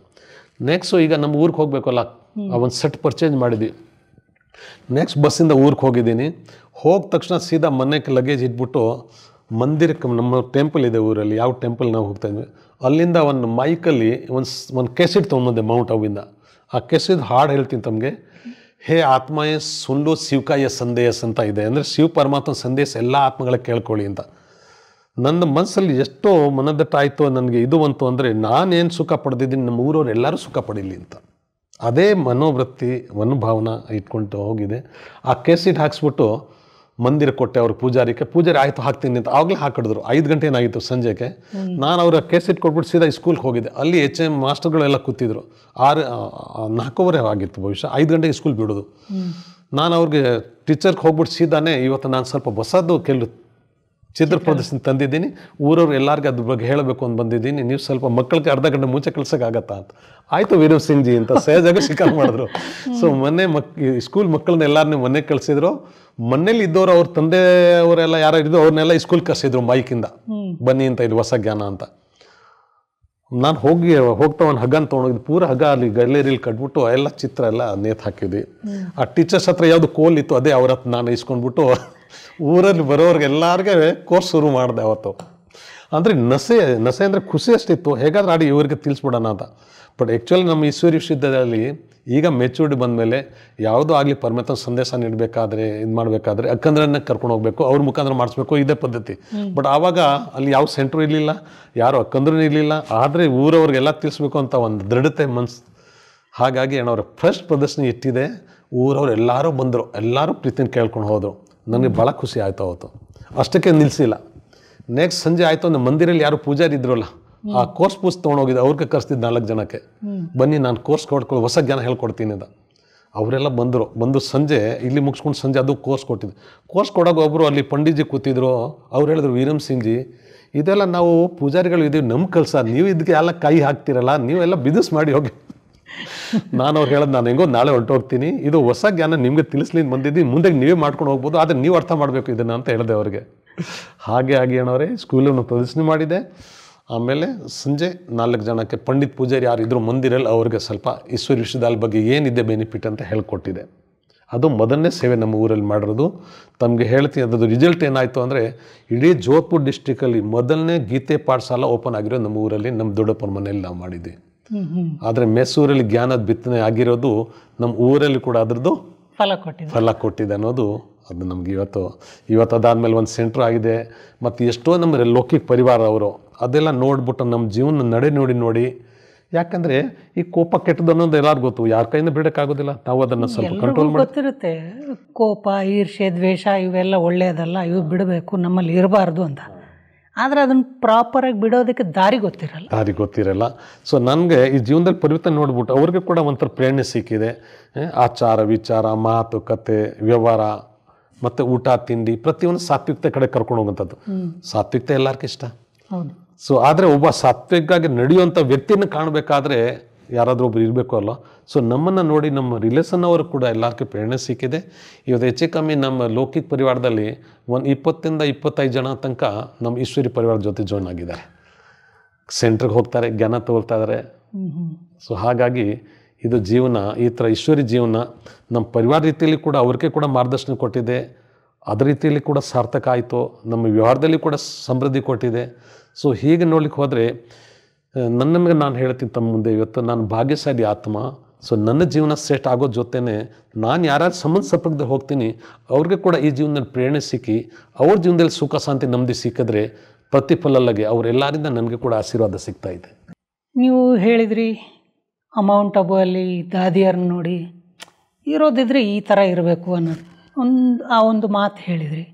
ನೆಕ್ಸ್ಟು ಈಗ ನಮ್ಮ ಊರಿಗೆ ಹೋಗಬೇಕಲ್ಲ, ಆ ಒಂದು ಸೆಟ್ ಪರ್ಚೇಸ್ ಮಾಡಿದ್ವಿ. ನೆಕ್ಸ್ಟ್ ಬಸ್ಸಿಂದ ಊರಿಗೆ ಹೋಗಿದ್ದೀನಿ. ಹೋದ ತಕ್ಷಣ ಸೀದಾ ಮನೆಗೆ ಲಗೇಜ್ ಇಟ್ಬಿಟ್ಟು ಮಂದಿರಕ್ಕೆ, ನಮ್ಮ ಟೆಂಪಲ್ ಇದೆ ಊರಲ್ಲಿ, ಯಾವ ಟೆಂಪಲ್ ನಾವು ಹೋಗ್ತಾಯಿದ್ವಿ, ಅಲ್ಲಿಂದ ಒಂದು ಮೈಕಲ್ಲಿ ಒಂದು ಕೆಸೆಟ್ ತೊಗೊಂಬಂದೆ ಮೌಂಟ್ ಆಬುವಿಂದ. ಆ ಕೆಸೆಟ್ ಹಾಡು ಹೇಳ್ತೀನಿ ತಮಗೆ, ಹೇ ಆತ್ಮಯೇ ಸುಳ್ಳು ಶಿವಕಾಯ ಸಂದೇಶ ಅಂತ ಇದೆ. ಅಂದರೆ ಶಿವ ಪರಮಾತ್ಮ ಸಂದೇಶ ಎಲ್ಲ ಆತ್ಮಗಳಿಗೆ ಕೇಳ್ಕೊಳ್ಳಿ ಅಂತ. ನನ್ನ ಮನಸ್ಸಲ್ಲಿ ಎಷ್ಟೋ ಮನದಟ್ಟಾಯಿತು, ನನಗೆ ಇದು ಬಂತು ಅಂದರೆ ನಾನೇನು ಸುಖ ಪಡೆದಿದ್ದೀನಿ, ನಮ್ಮ ಊರವ್ರು ಎಲ್ಲರೂ ಸುಖ ಪಡೀಲಿ ಅಂತ. ಅದೇ ಮನೋವೃತ್ತಿ ಮನೋಭಾವನ ಇಟ್ಕೊಂಡು ಹೋಗಿದೆ. ಆ ಕೆಸೆಟ್ ಹಾಕ್ಸ್ಬಿಟ್ಟು ಮಂದಿರ ಕೊಟ್ಟೆ ಅವ್ರ ಪೂಜಾರಿ ಆಯಿತು ಹಾಕ್ತೀನಿ ಅಂತ. ಆವಾಗಲೇ ಹಾಕಿಡಿದ್ರು. 5 ಗಂಟೆ ಏನಾಗಿತ್ತು ಸಂಜೆಗೆ. ನಾನು ಅವ್ರ ಕೆಸೆಟ್ ಕೊಟ್ಬಿಟ್ಟು ಸೀದಾ ಸ್ಕೂಲ್ಗೆ ಹೋಗಿದ್ದೆ. ಅಲ್ಲಿ HM ಮಾಸ್ಟರ್ಗಳೆಲ್ಲ ಕೂತಿದ್ರು. 4:15 ಆಗಿತ್ತು ಬಹುಶಃ. 5 ಗಂಟೆಗೆ ಸ್ಕೂಲ್ ಬಿಡೋದು. ನಾನು ಅವ್ರಿಗೆ ಟೀಚರ್ಗೆ ಹೋಗ್ಬಿಟ್ಟು ಸೀದಾನೆ ಇವತ್ತು ನಾನು ಸ್ವಲ್ಪ ಹೊಸದು ಕೆಲವು ಚಿತ್ರ ಪ್ರದರ್ಶನ ತಂದಿದ್ದೀನಿ, ಊರವ್ರು ಎಲ್ಲರಿಗೂ ಅದ್ರ ಬಗ್ಗೆ ಹೇಳಬೇಕು ಅಂತ ಬಂದಿದ್ದೀನಿ, ನೀವು ಸ್ವಲ್ಪ ಮಕ್ಕಳಿಗೆ ಅರ್ಧ ಗಂಟೆ ಮುಂಚೆ ಕಳ್ಸೋಕ್ಕಾಗತ್ತಾ ಅಂತ. ಆಯಿತು ವೀರವ್ ಸಿಂಗ್ ಜಿ ಅಂತ ಸಹಜಾಗ ಸ್ವೀಕಾರ ಮಾಡಿದ್ರು. ಸೊ ಮೊನ್ನೆ ಸ್ಕೂಲ್ ಮಕ್ಕಳನ್ನ ಎಲ್ಲರನ್ನೂ ಮನೆಗೆ ಕಳಿಸಿದ್ರು. ಮನೇಲಿ ಇದ್ದವರು ಅವ್ರ ತಂದೆ ಅವರೆಲ್ಲ ಯಾರು ಇದ್ದು ಅವ್ರನ್ನೆಲ್ಲ ಸ್ಕೂಲ್ ಕರ್ಸಿದ್ರು ಮೈಕಿಂದ, ಬನ್ನಿ ಅಂತ ಇದು ಹೊಸ ಜ್ಞಾನ ಅಂತ. ನಾನು ಹೋಗ್ತಾ ಒಂದು ಹಗ್ಗನ ತೊಗೊಂಡೋಗಿದ್ದು, ಪೂರ ಹಗ್ಗ ಅಲ್ಲಿ ಗ್ಯಾಲರಿಲಿ ಕಟ್ಬಿಟ್ಟು ಎಲ್ಲ ಚಿತ್ರ ಎಲ್ಲ ನೇತು ಹಾಕಿದ್ವಿ. ಆ ಟೀಚರ್ಸ್ ಹತ್ರ ಯಾವುದು ಕೋಲ್ ಇತ್ತು ಅದೇ ಅವ್ರ ಹತ್ರ ನಾನು ಇಸ್ಕೊಂಡ್ಬಿಟ್ಟು ಊರಲ್ಲಿ ಬರೋರ್ಗೆ ಎಲ್ಲರಿಗೆ ಕೋರ್ಸ್ ಶುರು ಮಾಡಿದೆ ಅವತ್ತು. ಅಂದರೆ ನಸೆ ಅಂದರೆ ಖುಷಿ ಅಷ್ಟಿತ್ತು, ಹೇಗಾದ್ರೆ ಆಡಿ ಇವ್ರಿಗೆ ತಿಳಿಸ್ಬಿಡೋಣ ಅಂತ. ಬಟ್ ಆ್ಯಕ್ಚುಲಿ ನಮ್ಮ ಈಶ್ವರಿ ವಿಶ್ವವಿದ್ಯಾಲಯದಲ್ಲಿ ಈಗ ಮೆಚೂರಿಟಿ ಬಂದಮೇಲೆ ಯಾವುದೋ ಆಗಲಿ ಪರಮೇಶ್ವರ ಸಂದೇಶ ನೀಡಬೇಕಾದ್ರೆ ಇದು ಮಾಡಬೇಕಾದ್ರೆ ಅಕ್ಕಂದ್ರನ್ನೇ ಕರ್ಕೊಂಡು ಹೋಗಬೇಕು, ಅವ್ರ ಮುಖಾಂತರ ಮಾಡಿಸ್ಬೇಕು, ಇದೇ ಪದ್ಧತಿ. ಬಟ್ ಆವಾಗ ಅಲ್ಲಿ ಯಾವ ಸೆಂಟ್ರು ಇರಲಿಲ್ಲ, ಯಾರು ಅಕ್ಕಂದ್ರೂ ಇರಲಿಲ್ಲ. ಆದರೆ ಊರವ್ರಿಗೆಲ್ಲ ತಿಳಿಸ್ಬೇಕು ಅಂತ ಒಂದು ದೃಢತೆ ಮನ್ಸು. ಹಾಗಾಗಿ ಏನವ್ರ ಫಸ್ಟ್ ಪ್ರದರ್ಶನ ಇಟ್ಟಿದೆ, ಊರವ್ರು ಎಲ್ಲರೂ ಬಂದರು, ಎಲ್ಲರೂ ಪ್ರೀತಿನ ಕೇಳ್ಕೊಂಡು ಹೋದರು. ನನಗೆ ಭಾಳ ಖುಷಿ ಆಯಿತು ಅವತ್ತು. ಅಷ್ಟಕ್ಕೆ ನಿಲ್ಲಿಸಿಲ್ಲ. ನೆಕ್ಸ್ಟ್ ಸಂಜೆ ಆಯಿತು ಅಂದರೆ ಮಂದಿರಲ್ಲಿ ಯಾರು ಪೂಜಾರಿ ಇದ್ರಲ್ಲ, ಆ ಕೋರ್ಸ್ ತೊಗೊಂಡೋಗಿದ್ದೆ, ಅವ್ರಿಗೆ ಕರೆಸ್ತಿದ್ದು 4 ಜನಕ್ಕೆ, ಬನ್ನಿ ನಾನು ಕೋರ್ಸ್ ಕೊಡ್ಕೊಳ್ಳಿ, ಹೊಸ ಜ್ಞಾನ ಹೇಳ್ಕೊಡ್ತೀನಿ ಅಂತ. ಅವರೆಲ್ಲ ಬಂದು ಸಂಜೆ ಇಲ್ಲಿ ಮುಗಿಸ್ಕೊಂಡು ಸಂಜೆ ಅದು ಕೋರ್ಸ್ ಕೊಟ್ಟಿದ್ದು. ಕೋರ್ಸ್ ಕೊಡೋಕೆ ಒಬ್ಬರು ಅಲ್ಲಿ ಪಂಡಿತ್ಜಿ ಕೂತಿದ್ರು. ಅವ್ರು ಹೇಳಿದ್ರು, ವೀರಮ್ ಸಿಂಗ್ ಜಿ ಇದೆಲ್ಲ ನಾವು ಪೂಜಾರಿಗಳು ಇದ್ದೀವಿ, ನಮ್ಮ ಕೆಲಸ, ನೀವು ಇದಕ್ಕೆ ಎಲ್ಲ ಕೈ ಹಾಕ್ತಿರಲ್ಲ, ನೀವೆಲ್ಲ ಬಿಸ್ನೆಸ್ ಮಾಡಿ ಹೋಗಿ. ನಾನು ಅವ್ರು ಹೇಳೋದು, ನಾನು ಹೆಂಗೋ ನಾಳೆ ಹೊರಟೋಗ್ತೀನಿ, ಇದು ಹೊಸ ಜ್ಞಾನ ನಿಮಗೆ ತಿಳಿಸ್ಲಿಂದ ಬಂದಿದ್ದೀನಿ, ಮುಂದೆ ನೀವೇ ಮಾಡ್ಕೊಂಡು ಹೋಗ್ಬೋದು, ಆದರೆ ನೀವು ಅರ್ಥ ಮಾಡಬೇಕು ಇದನ್ನು ಅಂತ ಹೇಳಿದೆ ಅವ್ರಿಗೆ. ಹಾಗೆ ಏನವ್ರೆ ಸ್ಕೂಲನ್ನು ಪ್ರದರ್ಶನ ಮಾಡಿದೆ. ಆಮೇಲೆ ಸಂಜೆ 4 ಜನಕ್ಕೆ ಪಂಡಿತ್ ಪೂಜಾರಿ ಯಾರು ಇದ್ರು ಮಂದಿರಲ್ಲಿ ಅವ್ರಿಗೆ ಸ್ವಲ್ಪ ಈಶ್ವರಿ ವಿಶ್ವವಿದ್ಯಾಲಯ ಬಗ್ಗೆ ಏನಿದೆ ಬೆನಿಫಿಟ್ ಅಂತ ಹೇಳ್ಕೊಟ್ಟಿದೆ. ಅದು ಮೊದಲನೇ ಸೇವೆ ನಮ್ಮ ಊರಲ್ಲಿ ಮಾಡಿರೋದು. ತಮಗೆ ಹೇಳ್ತೀನಿ, ಅದ್ರದ್ದು ರಿಸಲ್ಟ್ ಏನಾಯಿತು ಅಂದರೆ ಇಡೀ ಜೋಧ್ಪುರ್ ಡಿಸ್ಟಿಕಲ್ಲಿ ಮೊದಲನೇ ಗೀತೆ ಪಾಠಶಾಲ ಓಪನ್ ಆಗಿರೋ ನಮ್ಮ ಊರಲ್ಲಿ, ನಮ್ಮ ದೊಡ್ಡಪ್ಪನ ಮನೆಯಲ್ಲಿ ನಾವು ಮಾಡಿದ್ವಿ. ಆದರೆ ಮೆಸೂರಲ್ಲಿ ಜ್ಞಾನದ ಬಿತ್ತನೆ ಆಗಿರೋದು ನಮ್ಮ ಊರಲ್ಲಿ ಕೂಡ ಅದ್ರದ್ದು ಫಲ ಕೊಟ್ಟಿದೆ ಅನ್ನೋದು ಅದು ನಮ್ಗೆ ಇವತ್ತು ಅದಾದಮೇಲೆ ಒಂದು ಸೆಂಟ್ರ್ ಆಗಿದೆ. ಮತ್ತು ಎಷ್ಟೋ ನಮ್ಮ ಲೌಕಿಕ ಪರಿವಾರ ಅವರು ಅದೆಲ್ಲ ನೋಡ್ಬಿಟ್ಟು ನಮ್ಮ ಜೀವನ ನೋಡಿ, ಯಾಕಂದರೆ ಈ ಕೋಪ ಕೆಟ್ಟದ್ದು ಅನ್ನೋದು ಎಲ್ಲರಿಗೂ ಗೊತ್ತು, ಯಾರ ಕೈಯಿಂದ ಬಿಡೋಕ್ಕಾಗೋದಿಲ್ಲ. ನಾವು ಅದನ್ನು ಸ್ವಲ್ಪ ಕಂಟ್ರೋಲ್ ಗೊತ್ತಿರುತ್ತೆ. ಕೋಪ, ಈರ್ಷೆ, ದ್ವೇಷ ಇವೆಲ್ಲ ಒಳ್ಳೆಯದಲ್ಲ, ಇವು ಬಿಡಬೇಕು, ನಮ್ಮಲ್ಲಿ ಇರಬಾರ್ದು ಅಂತ. ಆದರೆ ಅದನ್ನು ಪ್ರಾಪರಾಗಿ ಬಿಡೋದಕ್ಕೆ ದಾರಿ ಗೊತ್ತಿರಲ್ಲ. ಸೊ ನನಗೆ ಈ ಜೀವನದಲ್ಲಿ ಪರಿವರ್ತನೆ ನೋಡ್ಬಿಟ್ಟು ಅವ್ರಿಗೆ ಕೂಡ ಒಂಥರ ಪ್ರೇರಣೆ ಸಿಕ್ಕಿದೆ. ಆಚಾರ ವಿಚಾರ, ಮಾತುಕತೆ, ವ್ಯವಹಾರ ಮತ್ತು ಊಟ ತಿಂಡಿ ಪ್ರತಿಯೊಂದು ಸಾತ್ವಿಕತೆ ಕಡೆ ಕರ್ಕೊಂಡು ಹೋಗುವಂಥದ್ದು. ಸಾತ್ವಿಕತೆ ಎಲ್ಲರಿಗೂ ಇಷ್ಟ. ಸೊ ಆದರೆ ಒಬ್ಬ ಸಾತ್ವಿಕವಾಗಿ ನಡೆಯುವಂಥ ವ್ಯಕ್ತಿನ ಕಾಣಬೇಕಾದ್ರೆ ಯಾರಾದರೂ ಒಬ್ರು ಇರಬೇಕು ಅಲ್ಲ. ಸೊ ನಮ್ಮನ್ನು ನೋಡಿ ನಮ್ಮ ರಿಲೇಷನ್ ಅವರು ಕೂಡ ಎಲ್ಲರಿಗೂ ಪ್ರೇರಣೆ ಸಿಕ್ಕಿದೆ. ಇವತ್ತು ಹೆಚ್ಚು ಕಮ್ಮಿ ನಮ್ಮ ಲೌಕಿಕ ಪರಿವಾರದಲ್ಲಿ ಒಂದು 20 ರಿಂದ 25 ಜನ ತನಕ ನಮ್ಮ ಈಶ್ವರಿ ಪರಿವಾರದ ಜೊತೆ ಜಾಯ್ನ್ ಆಗಿದ್ದಾರೆ. ಸೆಂಟ್ರಿಗೆ ಹೋಗ್ತಾರೆ, ಜ್ಞಾನ ತಗೊಳ್ತಾ ಇದ್ದಾರೆ. ಸೊ ಹಾಗಾಗಿ ಇದು ಜೀವನ, ಈ ಥರ ಈಶ್ವರಿ ಜೀವನ ನಮ್ಮ ಪರಿವಾರ ರೀತಿಯಲ್ಲಿ ಕೂಡ ಅವ್ರಿಗೆ ಕೂಡ ಮಾರ್ಗದರ್ಶನ ಕೊಟ್ಟಿದೆ. ಅದೇ ರೀತಿಯಲ್ಲಿ ಕೂಡ ಸಾರ್ಥಕ ಆಯಿತು. ನಮ್ಮ ವ್ಯವಹಾರದಲ್ಲಿ ಕೂಡ ಸಮೃದ್ಧಿ ಕೊಟ್ಟಿದೆ. ಸೊ ಹೀಗೆ ನೋಡ್ಲಿಕ್ಕೆ ಹೋದರೆ ನಮಗೆ ನಾನು ಹೇಳ್ತೀನಿ ತಮ್ಮ ಮುಂದೆ, ಇವತ್ತು ನಾನು ಭಾಗ್ಯಶಾಲಿ ಆತ್ಮ. ಸೊ ನನ್ನ ಜೀವನ ಸೆಟ್ ಆಗೋ ಜೊತೆನೇ ನಾನು ಯಾರ್ಯಾರು ಸಂಪರ್ಕದಲ್ಲಿ ಹೋಗ್ತೀನಿ ಅವ್ರಿಗೆ ಕೂಡ ಈ ಜೀವನದಲ್ಲಿ ಪ್ರೇರಣೆ ಸಿಕ್ಕಿ ಅವ್ರ ಜೀವನದಲ್ಲಿ ಸುಖ ಶಾಂತಿ ನೆಮ್ಮದಿ ಸಿಕ್ಕಿದ್ರೆ ಪ್ರತಿಫಲಲ್ಲಗೆ ಅವರೆಲ್ಲರಿಂದ ನನಗೆ ಕೂಡ ಆಶೀರ್ವಾದ ಸಿಗ್ತಾ ಇದೆ. ನೀವು ಹೇಳಿದ್ರಿ ಅಮೌಂಟ್ ಅಬುವಲ್ಲಿ ದಾದಿಯರನ್ನ ನೋಡಿ ಇರೋದಿದ್ರೆ ಈ ಥರ ಇರಬೇಕು ಅನ್ನೋದು ಒಂದು ಮಾತು ಹೇಳಿದ್ರಿ.